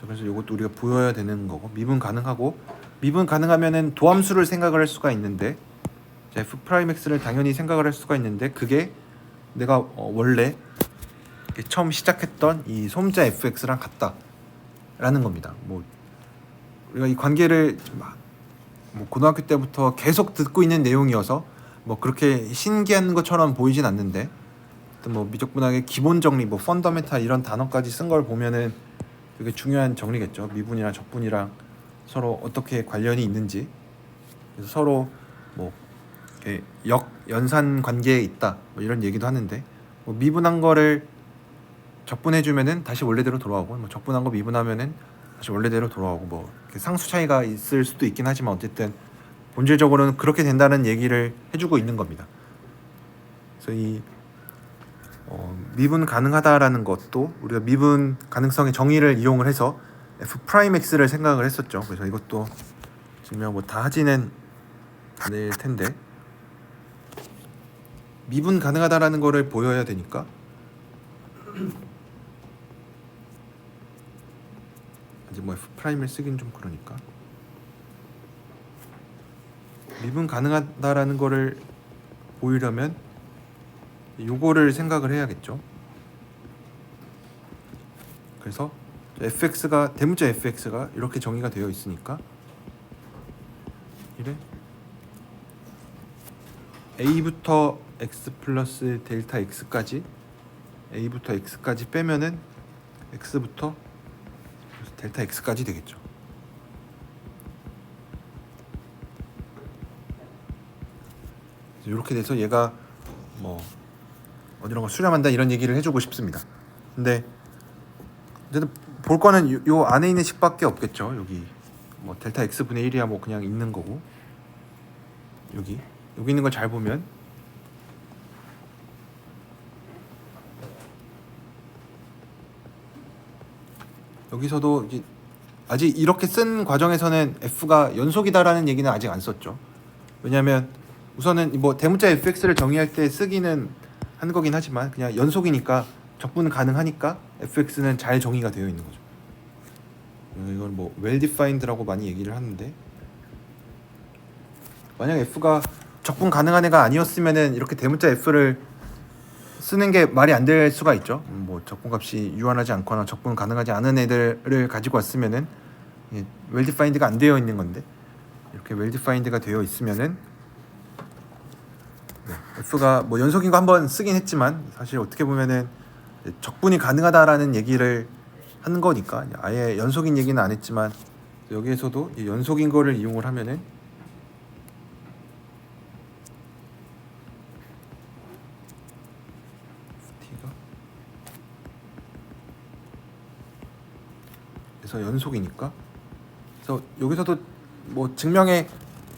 그래서 이것도 우리가 보여야 되는 거고, 미분 가능하고, 미분 가능하면은 도함수를 생각을 할 수가 있는데, f'x를 당연히 생각을 할 수가 있는데, 그게 내가 원래 처음 시작했던 이 소문자 fx랑 같다라는 겁니다. 뭐 우리가 이 관계를 뭐 고등학교 때부터 계속 듣고 있는 내용이어서 뭐 그렇게 신기한 것처럼 보이진 않는데, 뭐 미적분학의 기본 정리, 뭐 펀더멘탈 이런 단어까지 쓴 걸 보면은 되게 중요한 정리겠죠. 미분이랑 적분이랑 서로 어떻게 관련이 있는지, 그래서 서로 뭐 역연산 관계에 있다 뭐 이런 얘기도 하는데, 뭐 미분한 거를 적분해주면은 다시 원래대로 돌아오고, 뭐 적분한 거 미분하면은 다시 원래대로 돌아오고, 뭐 상수 차이가 있을 수도 있긴 하지만 어쨌든 본질적으로는 그렇게 된다는 얘기를 해주고 있는 겁니다. 그래서 이 미분 가능하다라는 것도 우리가 미분 가능성의 정의를 이용을 해서 f'x를 생각을 했었죠. 그래서 이것도 증명 뭐 다 하지는 않을 텐데, 미분 가능하다라는 거를 보여야 되니까 이제 뭐 f'을 쓰긴 좀 그러니까 미분 가능하다라는 거를 보이려면 요거를 생각을 해야겠죠. 그래서 fx가 대문자 fx가 이렇게 정의가 되어 있으니까 이래 a부터 x 플러스 델타 x까지, a부터 x까지 빼면은 x부터 델타 x까지 되겠죠. 이렇게 돼서 얘가 뭐 어디론가 수렴한다 이런 얘기를 해주고 싶습니다. 근데 어쨌든 볼 거는 요 안에 있는 식밖에 없겠죠. 여기 뭐 델타 x 분의 1이야 뭐 그냥 있는 거고, 여기 있는 걸 잘 보면 여기서도 이제 아직 이렇게 쓴 과정에서는 f가 연속이다라는 얘기는 아직 안 썼죠. 왜냐하면 우선은 뭐 대문자 fx를 정의할 때 쓰기는 한 거긴 하지만 그냥 연속이니까 적분 가능하니까 fx는 잘 정의가 되어 있는 거죠. 이건 뭐 well defined라고 많이 얘기를 하는데, 만약 f가 적분 가능한 애가 아니었으면은 이렇게 대문자 f를 쓰는 게 말이 안 될 수가 있죠. 뭐 적분값이 유한하지 않거나 적분 가능하지 않은 애들을 가지고 왔으면은 well defined가 안 되어 있는 건데, 이렇게 well defined가 되어 있으면은 f가 뭐 연속인 거 한번 쓰긴 했지만 사실 어떻게 보면은 적분이 가능하다라는 얘기를 하는 거니까 아예 연속인 얘기는 안 했지만, 여기에서도 연속인 거를 이용을 하면은 t가 그래서 연속이니까, 그래서 여기서도 뭐 증명의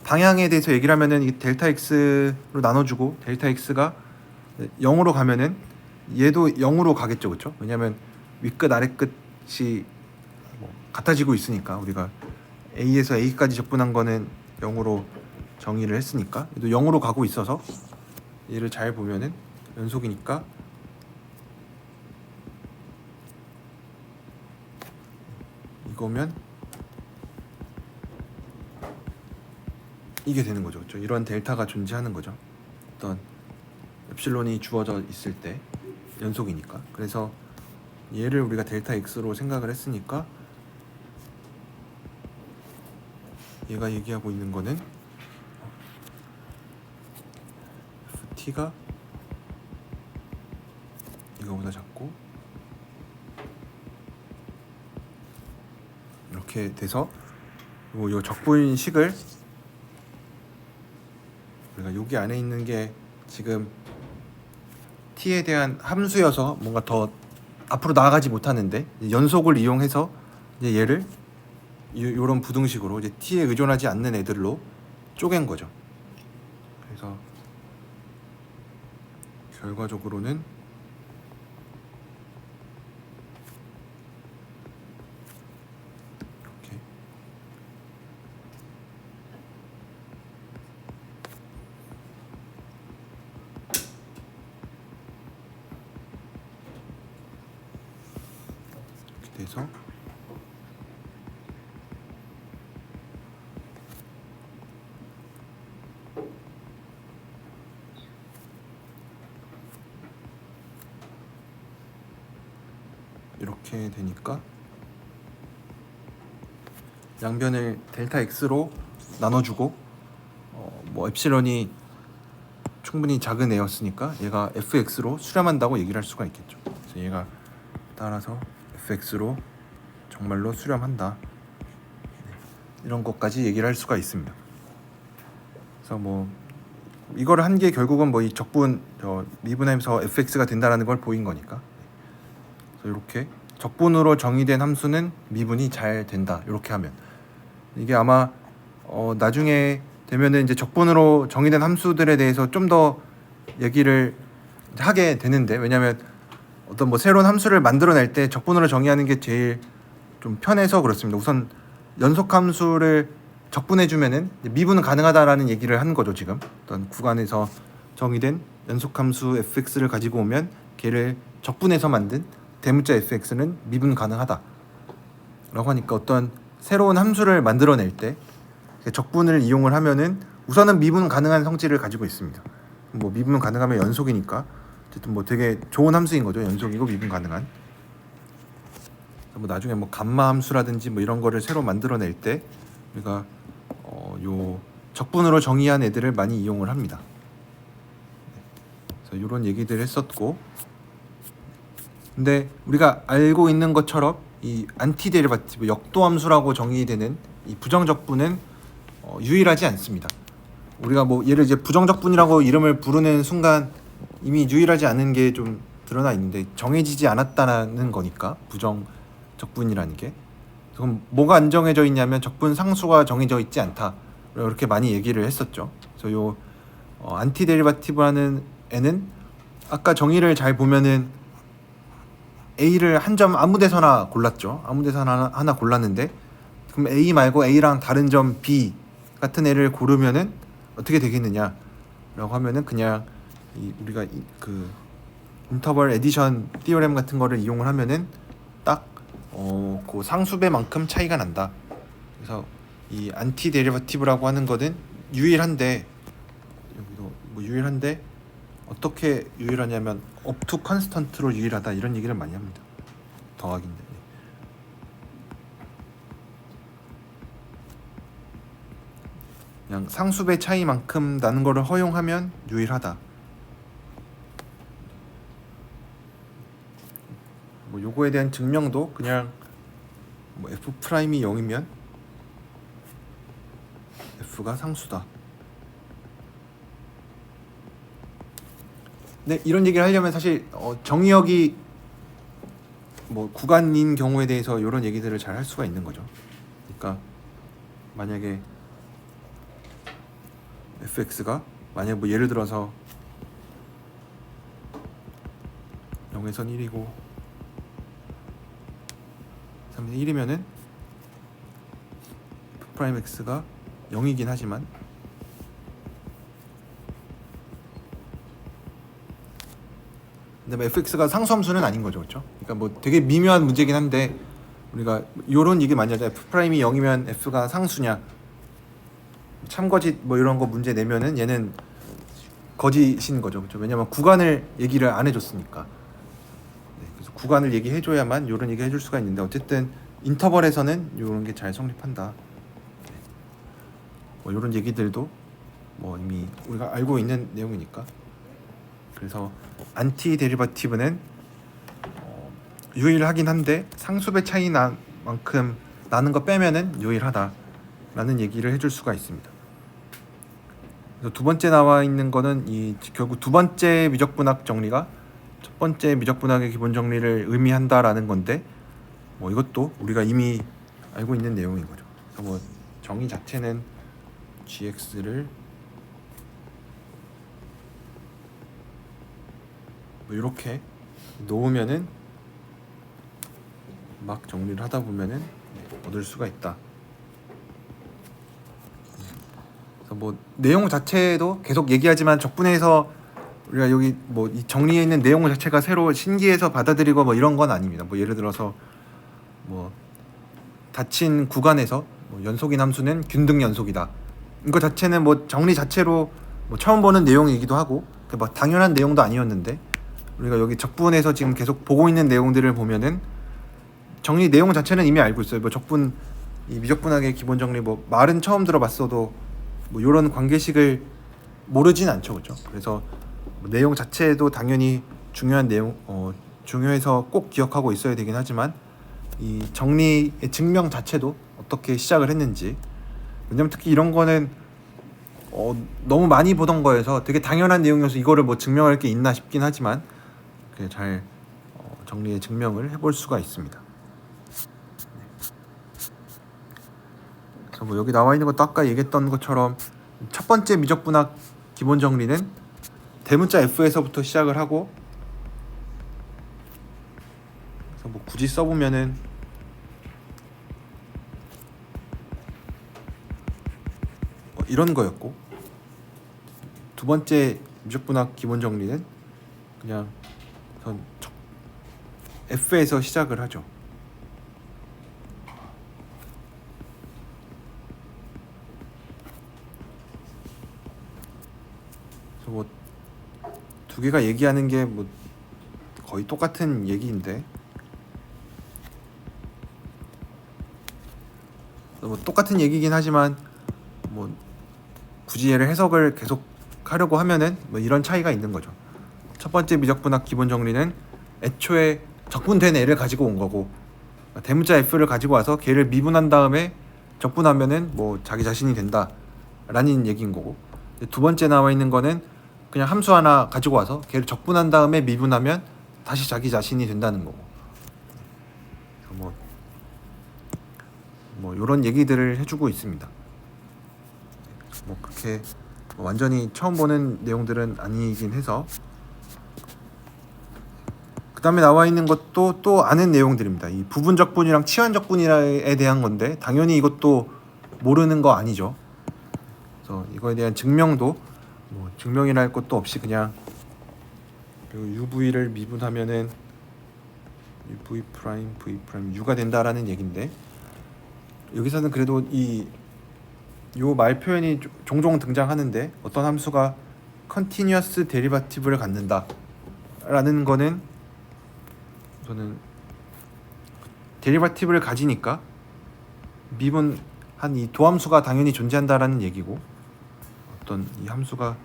방향에 대해서 얘기를 하면은 이 델타 x로 나눠주고 델타 x가 0으로 가면은 얘도 0으로 가겠죠, 그렇죠? 왜냐하면 윗끝 아래끝이 뭐 같아지고 있으니까, 우리가 a에서 a까지 적분한 거는 0으로 정의를 했으니까 얘도 0으로 가고 있어서 얘를 잘 보면은 연속이니까 이거면 이게 되는 거죠. 그렇죠? 이런 델타가 존재하는 거죠. 어떤 엡실론이 주어져 있을 때 연속이니까. 그래서 얘를 우리가 델타 x로 생각을 했으니까 얘가 얘기하고 있는 거는 ft가 이거보다 작고 이렇게 돼서 요 적분식을 우리가 여기 안에 있는 게 지금 t에 대한 함수여서 뭔가 더 앞으로 나아가지 못하는데 연속을 이용해서 이제 얘를 요런 부등식으로 이제 t에 의존하지 않는 애들로 쪼갠 거죠. 그래서 결과적으로는 이렇게 돼서 이렇게 되니까 양변을 델타 x로 나눠주고 뭐 엡실론이 충분히 작은 애였으니까 얘가 fx로 수렴한다고 얘기를 할 수가 있겠죠. 그래서 얘가 따라서 fx로 정말로 수렴한다, 이런 것까지 얘기를 할 수가 있습니다. 그래서 뭐 이거를 한 게 결국은 뭐 이 적분 미분하면서 fx가 된다라는 걸 보인 거니까. 그래서 이렇게 적분으로 정의된 함수는 미분이 잘 된다, 이렇게 하면 이게 아마 나중에 되면은 이제 적분으로 정의된 함수들에 대해서 좀 더 얘기를 하게 되는데, 왜냐하면 어떤 뭐 새로운 함수를 만들어낼 때 적분으로 정의하는 게 제일 좀 편해서 그렇습니다. 우선 연속 함수를 적분해 주면은 미분은 가능하다라는 얘기를 하는 거죠. 지금 어떤 구간에서 정의된 연속 함수 fx를 가지고 오면 걔를 적분해서 만든 대문자 fx는 미분 가능하다 라고 하니까, 어떤 새로운 함수를 만들어낼 때 적분을 이용을 하면은 우선은 미분 가능한 성질을 가지고 있습니다. 뭐 미분 가능하면 연속이니까 어쨌든 뭐 되게 좋은 함수인 거죠. 연속이고 미분 가능한. 뭐 나중에 뭐 감마 함수라든지 뭐 이런 거를 새로 만들어낼 때 우리가 요 적분으로 정의한 애들을 많이 이용을 합니다. 그래서 이런 얘기들을 했었고, 근데 우리가 알고 있는 것처럼 이 안티데리바티브 역도함수라고 정의되는 이 부정적분은 유일하지 않습니다. 우리가 뭐 얘를 이제 부정적분이라고 이름을 부르는 순간 이미 유일하지 않은 게 좀 드러나 있는데, 정해지지 않았다는 거니까 부정적분이라는 게. 그럼 뭐가 안 정해져 있냐면 적분 상수가 정해져 있지 않다, 이렇게 많이 얘기를 했었죠. 그래서 요 안티데리바티브라는 애는 아까 정의를 잘 보면은 A를 한 점 아무 데서나 골랐죠. 아무 데서나 하나 골랐는데, 그럼 A 말고 A랑 다른 점 B 같은 애를 고르면은 어떻게 되겠느냐 라고 하면은 그냥 우리가 그 인터벌 에디션 티오렘 같은 거를 이용을 하면은 딱 그 상수배만큼 차이가 난다. 그래서 이 안티 데리버티브라고 하는 거는 유일한데, 여기도 뭐 유일한데 어떻게 유일하냐면 업투 컨스턴트로 유일하다, 이런 얘기를 많이 합니다. 더하기인데 그냥 상수배 차이만큼 나는 거를 허용하면 유일하다. 뭐 요거에 대한 증명도 그냥 뭐 f 프라임이 0이면 f가 상수다. 근데 이런 얘기를 하려면 사실 정의역이 뭐 구간인 경우에 대해서 이런 얘기들을 잘 할 수가 있는 거죠. 그러니까 만약에 fx가 만약 뭐 예를 들어서 0에선 1이고 3에서 1이면은 프라임 x가 0이긴 하지만 근데 뭐 fx가 상수함수는 아닌 거죠, 그렇죠? 그러니까 뭐 되게 미묘한 문제긴 한데, 우리가 이런 얘기 많이 하죠. f 프라임이 0이면 f가 상수냐, 참거짓 뭐 이런 거 문제 내면은 얘는 거짓인 거죠. 그렇죠? 왜냐면 구간을 얘기를 안 해줬으니까. 네, 그래서 구간을 얘기해줘야만 이런 얘기 해줄 수가 있는데 어쨌든 인터벌에서는 이런 게 잘 성립한다. 네. 뭐 이런 얘기들도 뭐 이미 우리가 알고 있는 내용이니까. 그래서 안티 데리바티브는 유일하긴 한데 상수배 차이 만큼 나는 거 빼면은 유일하다라는 얘기를 해줄 수가 있습니다. 그래서 두 번째 나와 있는 거는 이 결국 두 번째 미적분학 정리가 첫 번째 미적분학의 기본 정리를 의미한다라는 건데 뭐 이것도 우리가 이미 알고 있는 내용인 거죠. 그래서 뭐 정의 자체는 gx를 뭐 이렇게 놓으면은 막 정리를 하다 보면은 얻을 수가 있다. 그래서 뭐 내용 자체도 계속 얘기하지만 적분에서 우리가 여기 뭐 이 정리해 있는 내용 자체가 새로 신기해서 받아들이고 뭐 이런 건 아닙니다. 뭐 예를 들어서 뭐 닫힌 구간에서 뭐 연속인 함수는 균등 연속이다. 이거 자체는 뭐 정리 자체로 뭐 처음 보는 내용이기도 하고 뭐 당연한 내용도 아니었는데 우리가 여기 적분에서 지금 계속 보고 있는 내용들을 보면은 정리 내용 자체는 이미 알고 있어요. 뭐 적분 이 미적분학의 기본 정리 뭐 말은 처음 들어봤어도 뭐 이런 관계식을 모르진 않죠, 그렇죠? 그래서 뭐 내용 자체도 당연히 중요한 내용 중요해서 꼭 기억하고 있어야 되긴 하지만 이 정리의 증명 자체도 어떻게 시작을 했는지 왜냐면 특히 이런 거는 너무 많이 보던 거여서 되게 당연한 내용이어서 이거를 뭐 증명할 게 있나 싶긴 하지만 잘 정리의 증명을 해볼 수가 있습니다. 그래서 뭐 여기 나와 있는 것도 아까 얘기했던 것처럼 첫 번째 미적분학 기본 정리는 대문자 F에서부터 시작을 하고 그래서 뭐 굳이 써보면은 이런 거였고 두 번째 미적분학 기본 정리는 그냥 F에서 시작을 하죠. 그래서 뭐 두 개가 얘기하는 게 뭐 거의 똑같은 얘기인데 뭐 똑같은 얘기긴 하지만 뭐 굳이 얘를 해석을 계속 하려고 하면은 뭐 이런 차이가 있는 거죠. 첫 번째 미적분학 기본 정리는 애초에 적분된 애를 가지고 온 거고 대문자 F를 가지고 와서 걔를 미분한 다음에 적분하면은 뭐 자기 자신이 된다라는 얘기인 거고 두 번째 나와 있는 거는 그냥 함수 하나 가지고 와서 걔를 적분한 다음에 미분하면 다시 자기 자신이 된다는 거고 뭐 이런 얘기들을 해주고 있습니다. 뭐 그렇게 완전히 처음 보는 내용들은 아니긴 해서 그 다음에 나와 있는 것도 또 아는 내용들입니다. 이 부분적분이랑 치환적분에 대한 건데 당연히 이것도 모르는 거 아니죠. 그래서 이거에 대한 증명도 뭐 증명이라 할 것도 없이 그냥 UV를 미분하면은 V 프라임 V 프라임 U가 된다라는 얘긴데 여기서는 그래도 요 말 표현이 종종 등장하는데 어떤 함수가 컨티뉴어스 데리바티브를 갖는다 라는 거는 저는 데리바티브를 가지니까 미분한 이 도함수가 당연히 존재한다라는 얘기고 어떤 이 함수가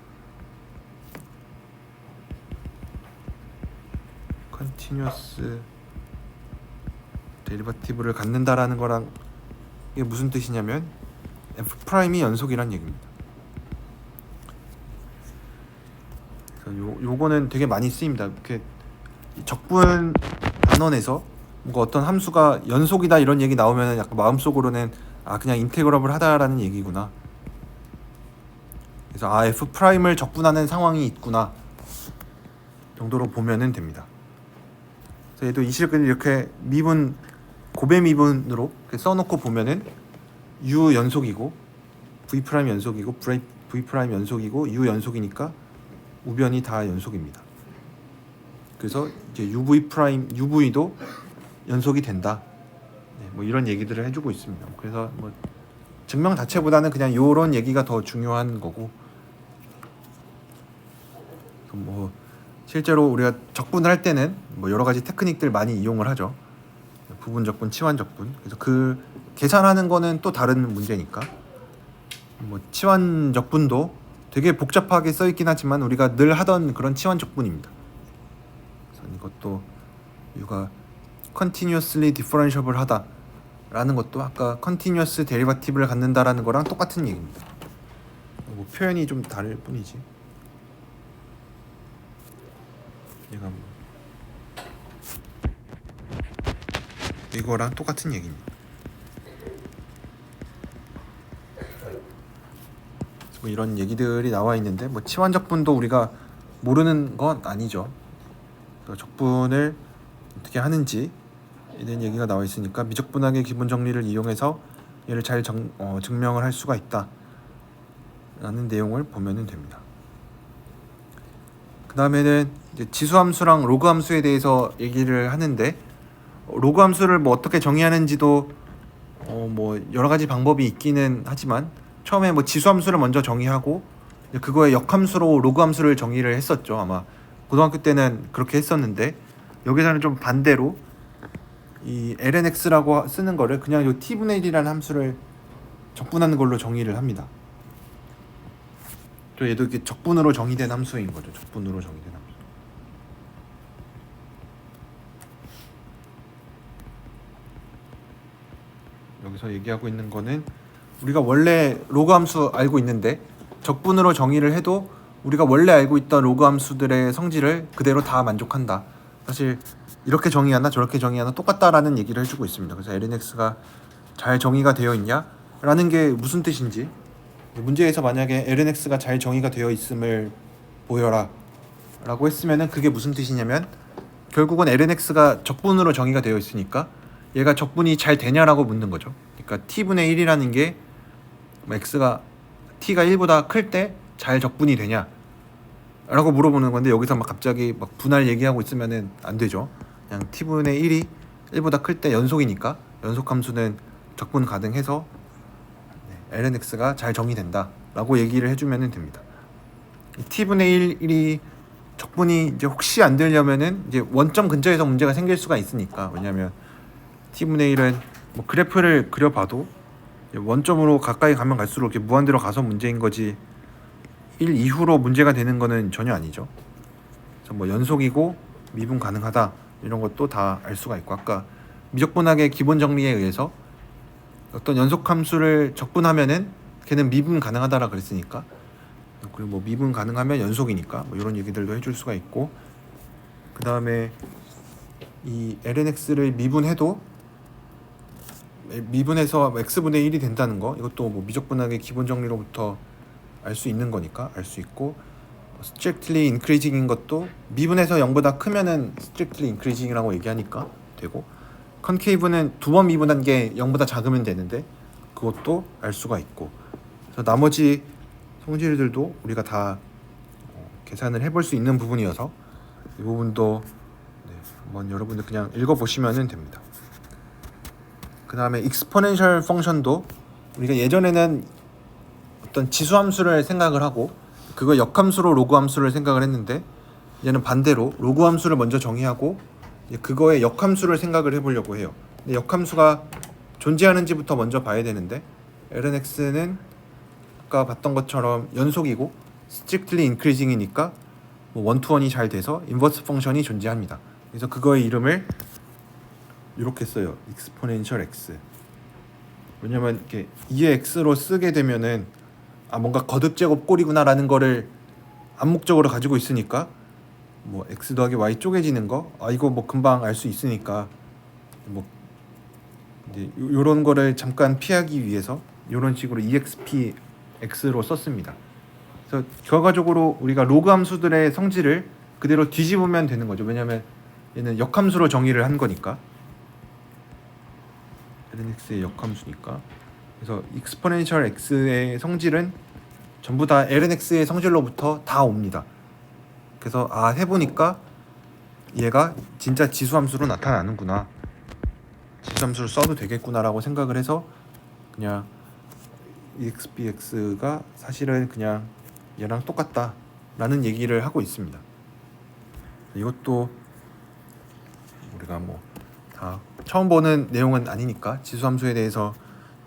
컨티뉴어스 데리바티브를 갖는다라는 거랑 이게 무슨 뜻이냐면 F'이 연속이란 얘기입니다. 그래서 요거는 되게 많이 쓰입니다. 이렇게 적분 단원에서 뭔가 어떤 함수가 연속이다 이런 얘기 나오면 약간 마음속으로는 그냥 인테그러블 하다라는 얘기구나. 그래서 F'을 적분하는 상황이 있구나 정도로 보면은 됩니다. 그래서 얘도 이 식을 이렇게 미분 고배 미분으로 이렇게 써놓고 보면은 U 연속이고 V 프라임 연속이고 V 프라임 연속이고 U 연속이니까 우변이 다 연속입니다. 그래서 이제 UV 프라임 UV도 연속이 된다. 뭐 이런 얘기들을 해주고 있습니다. 그래서 뭐 증명 자체보다는 그냥 요런 얘기가 더 중요한 거고, 뭐 실제로 우리가 적분을 할 때는 뭐 여러 가지 테크닉들 많이 이용을 하죠. 부분 적분, 치환 적분. 그래서 그 계산하는 거는 또 다른 문제니까. 뭐 치환 적분도 되게 복잡하게 써 있긴 하지만 우리가 늘 하던 그런 치환 적분입니다. 그래서 이것도 우리가 continuously differentiable 하다라는 것도 아까 continuous derivative를 갖는다라는 거랑 똑같은 얘기입니다. 뭐 표현이 좀 다를 뿐이지. 얘가 뭐 이거랑 똑같은 얘기입니다. 뭐 이런 얘기들이 나와 있는데, 뭐 치환 적분도 우리가 모르는 건 아니죠. 적분을 어떻게 하는지 이런 얘기가 나와 있으니까 미적분학의 기본 정리를 이용해서 얘를 잘 증명을 할 수가 있다 라는 내용을 보면 됩니다. 그 다음에는 지수함수랑 로그함수에 대해서 얘기를 하는데, 로그함수를 뭐 어떻게 정의하는지도 뭐 여러 가지 방법이 있기는 하지만, 처음에 뭐 지수함수를 먼저 정의하고 그거의 역함수로 로그함수를 정의를 했었죠. 아마 고등학교 때는 그렇게 했었는데, 여기서는 좀 반대로 이 lnx라고 쓰는 거를 그냥 요 t분의 1이라는 함수를 적분하는 걸로 정의를 합니다. 또 얘도 이렇게 적분으로 정의된 함수인 거죠. 적분으로 정의된 함수. 여기서 얘기하고 있는 거는 우리가 원래 로그 함수 알고 있는데 적분으로 정의를 해도 우리가 원래 알고 있던 로그 함수들의 성질을 그대로 다 만족한다. 사실 이렇게 정의하나 저렇게 정의하나 똑같다라는 얘기를 해주고 있습니다. 그래서 lnx가 잘 정의가 되어 있냐라는 게 무슨 뜻인지, 문제에서 만약에 lnx가 잘 정의가 되어 있음을 보여라 라고 했으면은 그게 무슨 뜻이냐면, 결국은 lnx가 적분으로 정의가 되어 있으니까 얘가 적분이 잘 되냐라고 묻는 거죠. 그러니까 t분의 1이라는 게 x가 t가 1보다 클 때 잘 적분이 되냐 라고 물어보는 건데, 여기서 막 갑자기 막 분할 얘기하고 있으면은 안 되죠. 그냥 t분의 1이 1보다 클 때 연속이니까 연속함수는 적분 가능해서 lnx가 잘 정의된다 라고 얘기를 해주면 됩니다. t분의 1이 적분이 이제 혹시 안 되려면은 이제 원점 근처에서 문제가 생길 수가 있으니까, 왜냐면 t분의 1은 뭐 그래프를 그려봐도 원점으로 가까이 가면 갈수록 이렇게 무한대로 가서 문제인 거지 1 이후로 문제가 되는 거는 전혀 아니죠. 그래서 뭐 연속이고 미분 가능하다 이런 것도 다 알 수가 있고, 아까 미적분학의 기본 정리에 의해서 어떤 연속 함수를 적분하면은 걔는 미분 가능하다라 그랬으니까, 그리고 뭐 미분 가능하면 연속이니까 뭐 이런 얘기들도 해줄 수가 있고, 그 다음에 이 lnx를 미분해도 미분해서 x분의 1이 된다는 거, 이것도 뭐 미적분학의 기본 정리로부터 알 수 있는 거니까 알 수 있고, strictly increasing인 것도 미분해서 0보다 크면은 strictly increasing이라고 얘기하니까 되고, 컨케이브는 두 번 미분한 게 0보다 작으면 되는데 그것도 알 수가 있고, 그래서 나머지 성질들도 우리가 다 계산을 해볼 수 있는 부분이어서 이 부분도 한번 여러분들 그냥 읽어보시면 됩니다. 그 다음에 익스포넨셜 펑션도 우리가 예전에는 어떤 지수함수를 생각을 하고 그거 역함수로 로그함수를 생각을 했는데, 이제는 반대로 로그함수를 먼저 정의하고 그거의 역함수를 생각을 해보려고 해요. 근데 역함수가 존재하는지부터 먼저 봐야 되는데, lnx는 아까 봤던 것처럼 연속이고 strictly increasing이니까 뭐 원투원이 잘 돼서 인버스 펑션이 존재합니다. 그래서 그거의 이름을 이렇게 써요. exponential x. 왜냐면 이렇게 2의 x로 쓰게 되면은 뭔가 거듭 제곱 꼴이구나라는 거를 암묵적으로 가지고 있으니까, 뭐 x 더하기 y 쪼개지는 거 이거 뭐 금방 알 수 있으니까 뭐 이제 요런 거를 잠깐 피하기 위해서 요런 식으로 exp x로 썼습니다. 그래서 결과적으로 우리가 로그 함수들의 성질을 그대로 뒤집으면 되는 거죠. 왜냐면 얘는 역함수로 정의를 한 거니까, lnx의 역함수니까. 그래서 익스포넨셜 x의 성질은 전부 다 lnx의 성질로부터 다 옵니다. 그래서 해보니까 얘가 진짜 지수함수로 나타나는구나, 지수함수를 써도 되겠구나 라고 생각을 해서 그냥 EXPX가 사실은 그냥 얘랑 똑같다 라는 얘기를 하고 있습니다. 이것도 우리가 뭐 다 처음 보는 내용은 아니니까, 지수함수에 대해서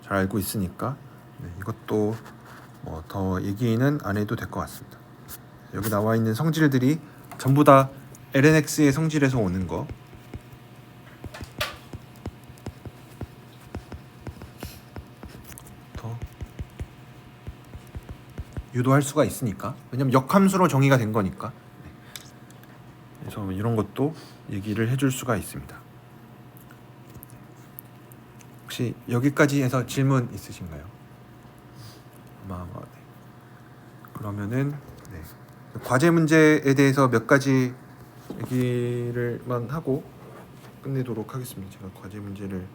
잘 알고 있으니까 이것도 뭐 더 얘기는 안 해도 될 것 같습니다. 여기 나와 있는 성질들이 전부 다 LNX의 성질에서 오는 거. 더 유도할 수가 있으니까, 왜냐면 역함수로 정의가 된 거니까. 그래서 이런 것도 얘기를 해줄 수가 있습니다. 혹시 여기까지 해서 질문 있으신가요? 네. 그러면은 과제 문제에 대해서 몇 가지 얘기를만 하고 끝내도록 하겠습니다. 제가 과제 문제를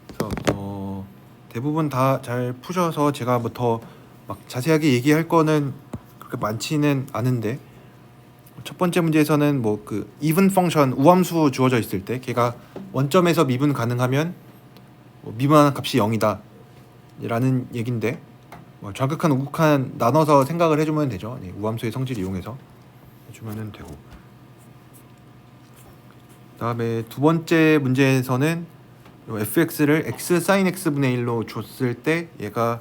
그래서 대부분 다 잘 푸셔서 제가 뭐 더 막 자세하게 얘기할 거는 그렇게 많지는 않은데, 첫 번째 문제에서는 뭐 그 even 펑션 우함수 주어져 있을 때 걔가 원점에서 미분 가능하면 뭐 미분하는 값이 0이다 라는 얘긴데, 뭐 좌극한 우극한 나눠서 생각을 해주면 되죠. 우함수의 성질 이용해서 해주면 되고, 그다음에 두 번째 문제에서는 fx를 x sin x분의 1로 줬을 때 얘가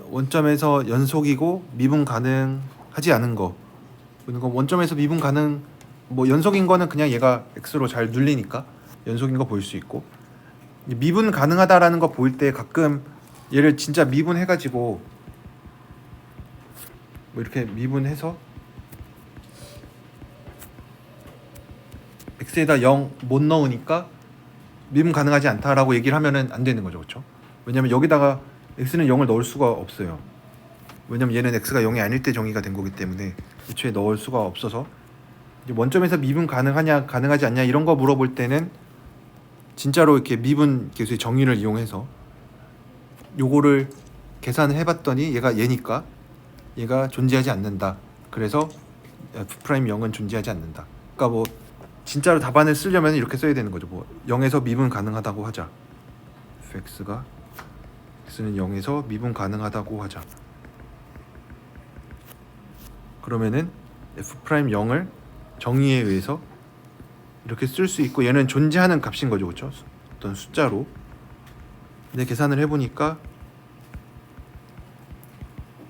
원점에서 연속이고 미분 가능하지 않은 거, 원점에서 미분 가능 뭐 연속인 거는 그냥 얘가 x로 잘 눌리니까 연속인 거 보일 수 있고, 미분 가능하다라는 거 보일 때 가끔 얘를 진짜 미분해가지고 뭐 이렇게 미분해서 x에다 0 못 넣으니까 미분 가능하지 않다라고 얘기를 하면은 안 되는 거죠, 그렇죠? 왜냐면 여기다가 x는 0을 넣을 수가 없어요. 왜냐면 얘는 x가 0이 아닐 때 정의가 된 거기 때문에 애초에 넣을 수가 없어서, 이제 원점에서 미분 가능하냐 가능하지 않냐 이런 거 물어볼 때는 진짜로 이렇게 미분 계수의 정의를 이용해서 요거를 계산을 해봤더니 얘가 얘니까 얘가 존재하지 않는다. 그래서 f'0은 존재하지 않는다. 그러니까 뭐 진짜로 답안을 쓰려면 이렇게 써야 되는 거죠. 뭐 0에서 미분 가능하다고 하자. fx가 x는 0에서 미분 가능하다고 하자. 그러면은 f'0을 정의에 의해서 이렇게 쓸 수 있고, 얘는 존재하는 값인 거죠, 그렇죠? 어떤 숫자로. 근데 계산을 해보니까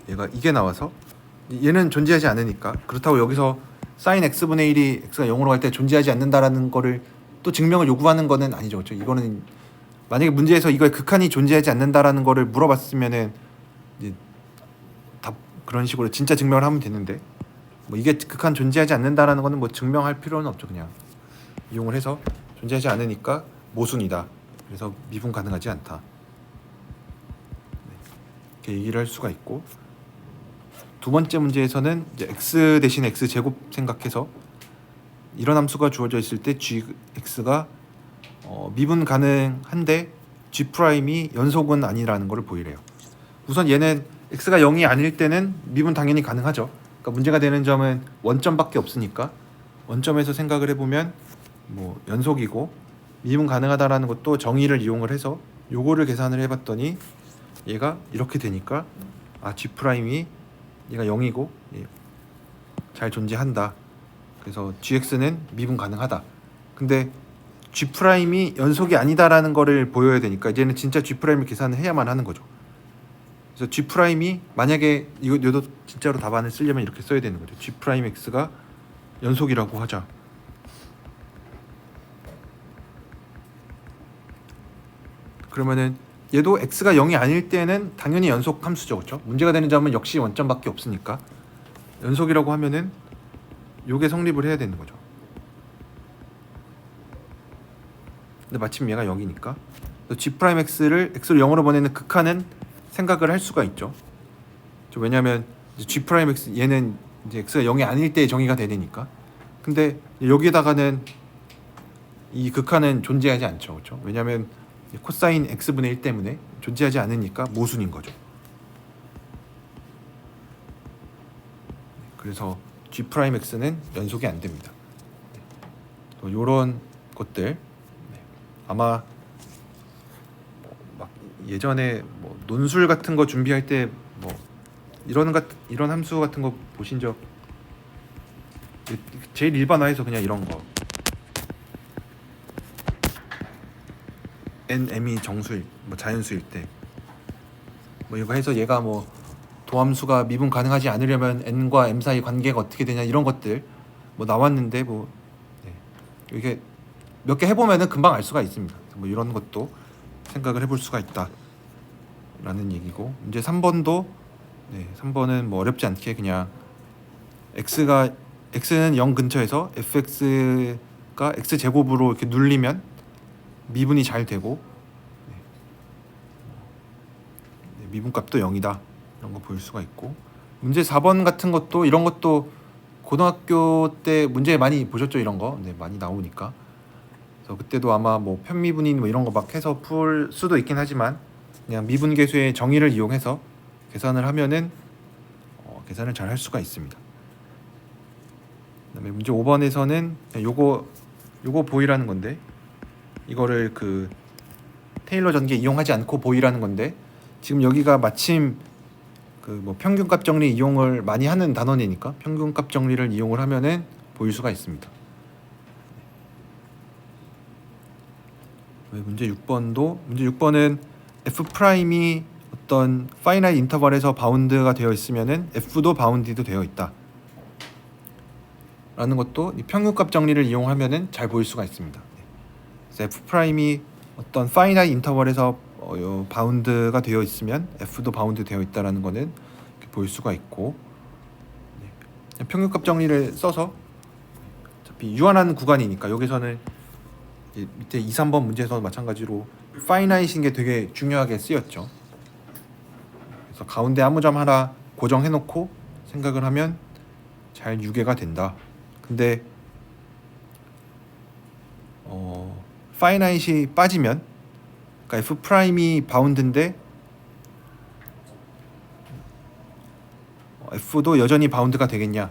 얘가 이게 나와서, 얘는 존재하지 않으니까, 그렇다고 여기서 sin x분의 1이 x가 0으로 갈 때 존재하지 않는다라는 거를 또 증명을 요구하는 거는 아니죠, 그렇죠? 이거는 만약에 문제에서 이거의 극한이 존재하지 않는다라는 거를 물어봤으면은 이제 답 그런 식으로 진짜 증명을 하면 되는데, 뭐 이게 극한 존재하지 않는다라는 거는 뭐 증명할 필요는 없죠. 그냥 이용을 해서 존재하지 않으니까 모순이다. 그래서 미분 가능하지 않다. 이렇게 얘기를 할 수가 있고, 두 번째 문제에서는 이제 x 대신 x 제곱 생각해서 이런 함수가 주어져 있을 때 gx가 미분 가능한데 g'이 연속은 아니라는 것을 보이래요. 우선 얘는 x가 0이 아닐 때는 미분 당연히 가능하죠. 그러니까 문제가 되는 점은 원점밖에 없으니까 원점에서 생각을 해보면 뭐 연속이고 미분 가능하다라는 것도 정의를 이용을 해서 요거를 계산을 해봤더니 얘가 이렇게 되니까 g'이 얘가 0이고 잘 존재한다. 그래서 gx는 미분 가능하다. 근데 g'이 연속이 아니다라는 거를 보여야 되니까 이제는 진짜 g'을 계산을 해야만 하는 거죠. 그래서 g'이 만약에 이것도 진짜로 답안을 쓰려면 이렇게 써야 되는 거죠. g'x가 연속이라고 하자. 그러면은 얘도 x가 0이 아닐 때는 당연히 연속 함수죠, 그렇죠? 문제가 되는 점은 역시 원점밖에 없으니까 연속이라고 하면은 요게 성립을 해야 되는 거죠. 근데 마침 얘가 0이니까 g'x를 x로 0으로 보내는 극한은 생각을 할 수가 있죠. 왜냐하면 g'x 얘는 이제 x가 0이 아닐 때 정의가 되니까. 근데 여기에다가는 이 극한은 존재하지 않죠, 그렇죠? 왜냐하면 코사인 x분의 1 때문에 존재하지 않으니까 모순인 거죠. 그래서 g'x는 연속이 안 됩니다. 이런 것들 아마 막 예전에 뭐 논술 같은 거 준비할 때 뭐 이런 함수 같은 거 보신 적 제일 일반화해서 그냥 이런 거 nm이 정수일 뭐 자연수일 때 뭐 이거 해서 얘가 뭐 도함수가 미분 가능하지 않으려면 n과 m 사이 관계가 어떻게 되냐 이런 것들 뭐 나왔는데 뭐 네. 이게 몇 개 해보면은 금방 알 수가 있습니다. 뭐 이런 것도 생각을 해볼 수가 있다라는 얘기고 문제 3번도 네, 3번은 뭐 어렵지 않게 그냥 x는 0 근처에서 fx가 x 제곱으로 이렇게 눌리면 미분이 잘 되고 네, 미분값도 0이다 이런 거 볼 수가 있고 문제 4번 같은 것도 이런 것도 고등학교 때 문제 많이 보셨죠 이런 거 네, 많이 나오니까 그래서 그때도 아마 뭐 편미분인 뭐 이런 거 막 해서 풀 수도 있긴 하지만 그냥 미분계수의 정의를 이용해서 계산을 하면은 계산을 잘 할 수가 있습니다. 그다음에 문제 5번에서는 요거 보이라는 건데 이거를 그 테일러 전개 이용하지 않고 보이라는 건데 지금 여기가 마침 그 뭐 평균값 정리 이용을 많이 하는 단원이니까 평균값 정리를 이용을 하면은 보일 수가 있습니다. 문제 6번은 f'이 어떤 파이나이트 인터벌에서 바운드가 되어 있으면은 f도 바운디도 되어 있다 라는 것도 이 평균값 정리를 이용하면은 잘 보일 수가 있습니다. 그래서 f'이 어떤 파이나이트 인터벌에서 바운드가 되어 있으면 f도 바운드 되어 있다라는 거는 이렇게 보일 수가 있고 평균값 정리를 써서 어차피 유한한 구간이니까 여기서는 밑에 2, 3번 문제에서 마찬가지로 파이나이트인 게 되게 중요하게 쓰였죠. 그래서 가운데 아무 점 하나 고정해 놓고 생각을 하면 잘 유계가 된다. 근데 파이나이트이 빠지면 그러니까 f'이 바운드인데 f도 여전히 바운드가 되겠냐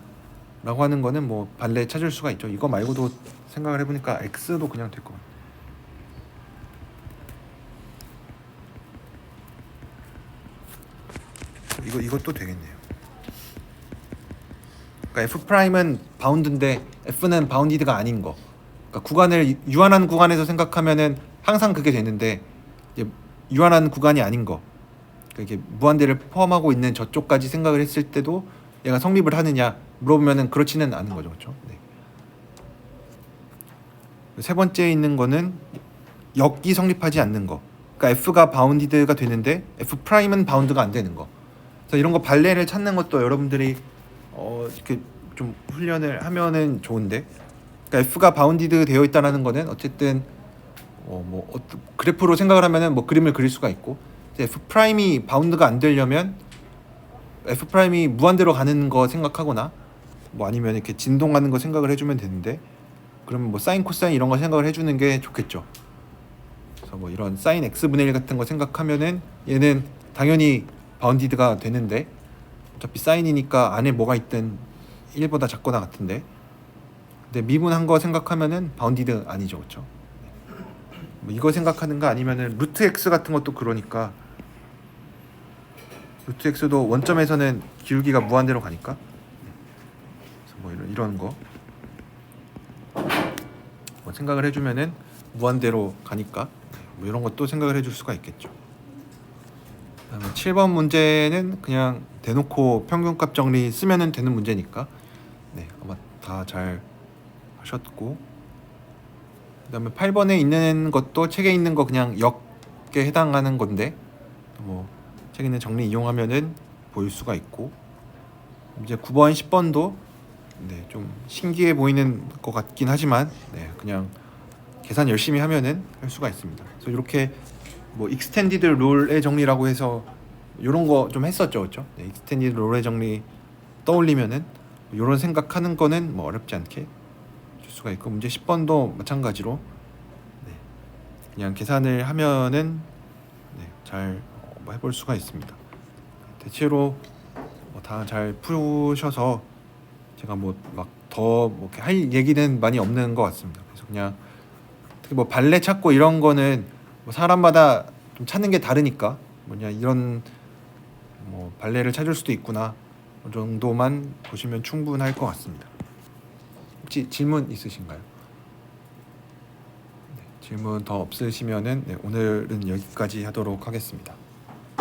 라고 하는 거는 뭐 반대 찾을 수가 있죠. 이거 말고도 생각을 해보니까 x도 그냥 될 것 같아요. 이것도 되겠네요. 그러니까 f'은 바운드인데 f는 바운디드가 아닌 거. 그러니까 구간을 유한한 구간에서 생각하면은 항상 그게 되는데 이제 유한한 구간이 아닌 거. 그러니까 이게 무한대를 포함하고 있는 저쪽까지 생각을 했을 때도 얘가 성립을 하느냐 물어보면은 그렇지는 않은 거죠, 그렇죠? 네. 세 번째에 있는 거는 역이 성립하지 않는 거. 그러니까 f가 바운디드가 되는데 f'은 바운드가 안 되는 거. 그래서 이런 거 발레를 찾는 것도 여러분들이 이렇게 좀 훈련을 하면은 좋은데, 그러니까 f가 바운디드 되어 있다라는 거는 어쨌든 그래프로 생각을 하면은 뭐 그림을 그릴 수가 있고, f'이 바운드가 안 되려면 f'이 무한대로 가는 거 생각하거나 뭐 아니면 이렇게 진동하는 거 생각을 해주면 되는데, 그러면 뭐 사인 코사인 이런 거 생각을 해주는 게 좋겠죠. 그래서 뭐 이런 사인 x분의 1 같은 거 생각하면은 얘는 당연히 바운디드가 되는데 어차피 사인이니까 안에 뭐가 있든 1보다 작거나 같은데, 근데 미분한 거 생각하면은 바운디드 아니죠, 그렇죠? 뭐 이거 생각하는가 아니면은 루트 x 같은 것도 그러니까 루트 x도 원점에서는 기울기가 무한대로 가니까 그래서 뭐 이런 거 뭐 생각을 해주면은 무한대로 가니까 뭐 이런 것도 생각을 해줄 수가 있겠죠. 그다음에 7번 문제는 그냥 대놓고 평균값 정리 쓰면은 되는 문제니까 네, 아마 다 잘 하셨고, 그다음에 8번에 있는 것도 책에 있는 거 그냥 역에 해당하는 건데 뭐 책에 있는 정리 이용하면은 보일 수가 있고, 이제 9번, 10번도 네, 좀 신기해 보이는 것 같긴 하지만 네, 그냥 계산 열심히 하면은 할 수가 있습니다. 그래서 이렇게 뭐 익스텐디드 롤의 정리라고 해서 이런 거 좀 했었죠, 그렇죠? 네, 익스텐디드 롤의 정리 떠올리면은 이런 생각하는 거는 뭐 어렵지 않게 줄 수가 있고, 문제 10번도 마찬가지로 네, 그냥 계산을 하면은 네, 잘 뭐 해볼 수가 있습니다. 대체로 뭐 다 잘 푸셔서 제가 뭐 막 더 뭐 할 얘기는 많이 없는 것 같습니다. 그래서 그냥 특히 뭐 발레 찾고 이런 거는 뭐 사람마다 좀 찾는 게 다르니까 뭐냐 이런 뭐 발레를 찾을 수도 있구나 그 정도만 보시면 충분할 것 같습니다. 혹시 질문 있으신가요? 네, 질문 더 없으시면은 네, 오늘은 여기까지 하도록 하겠습니다.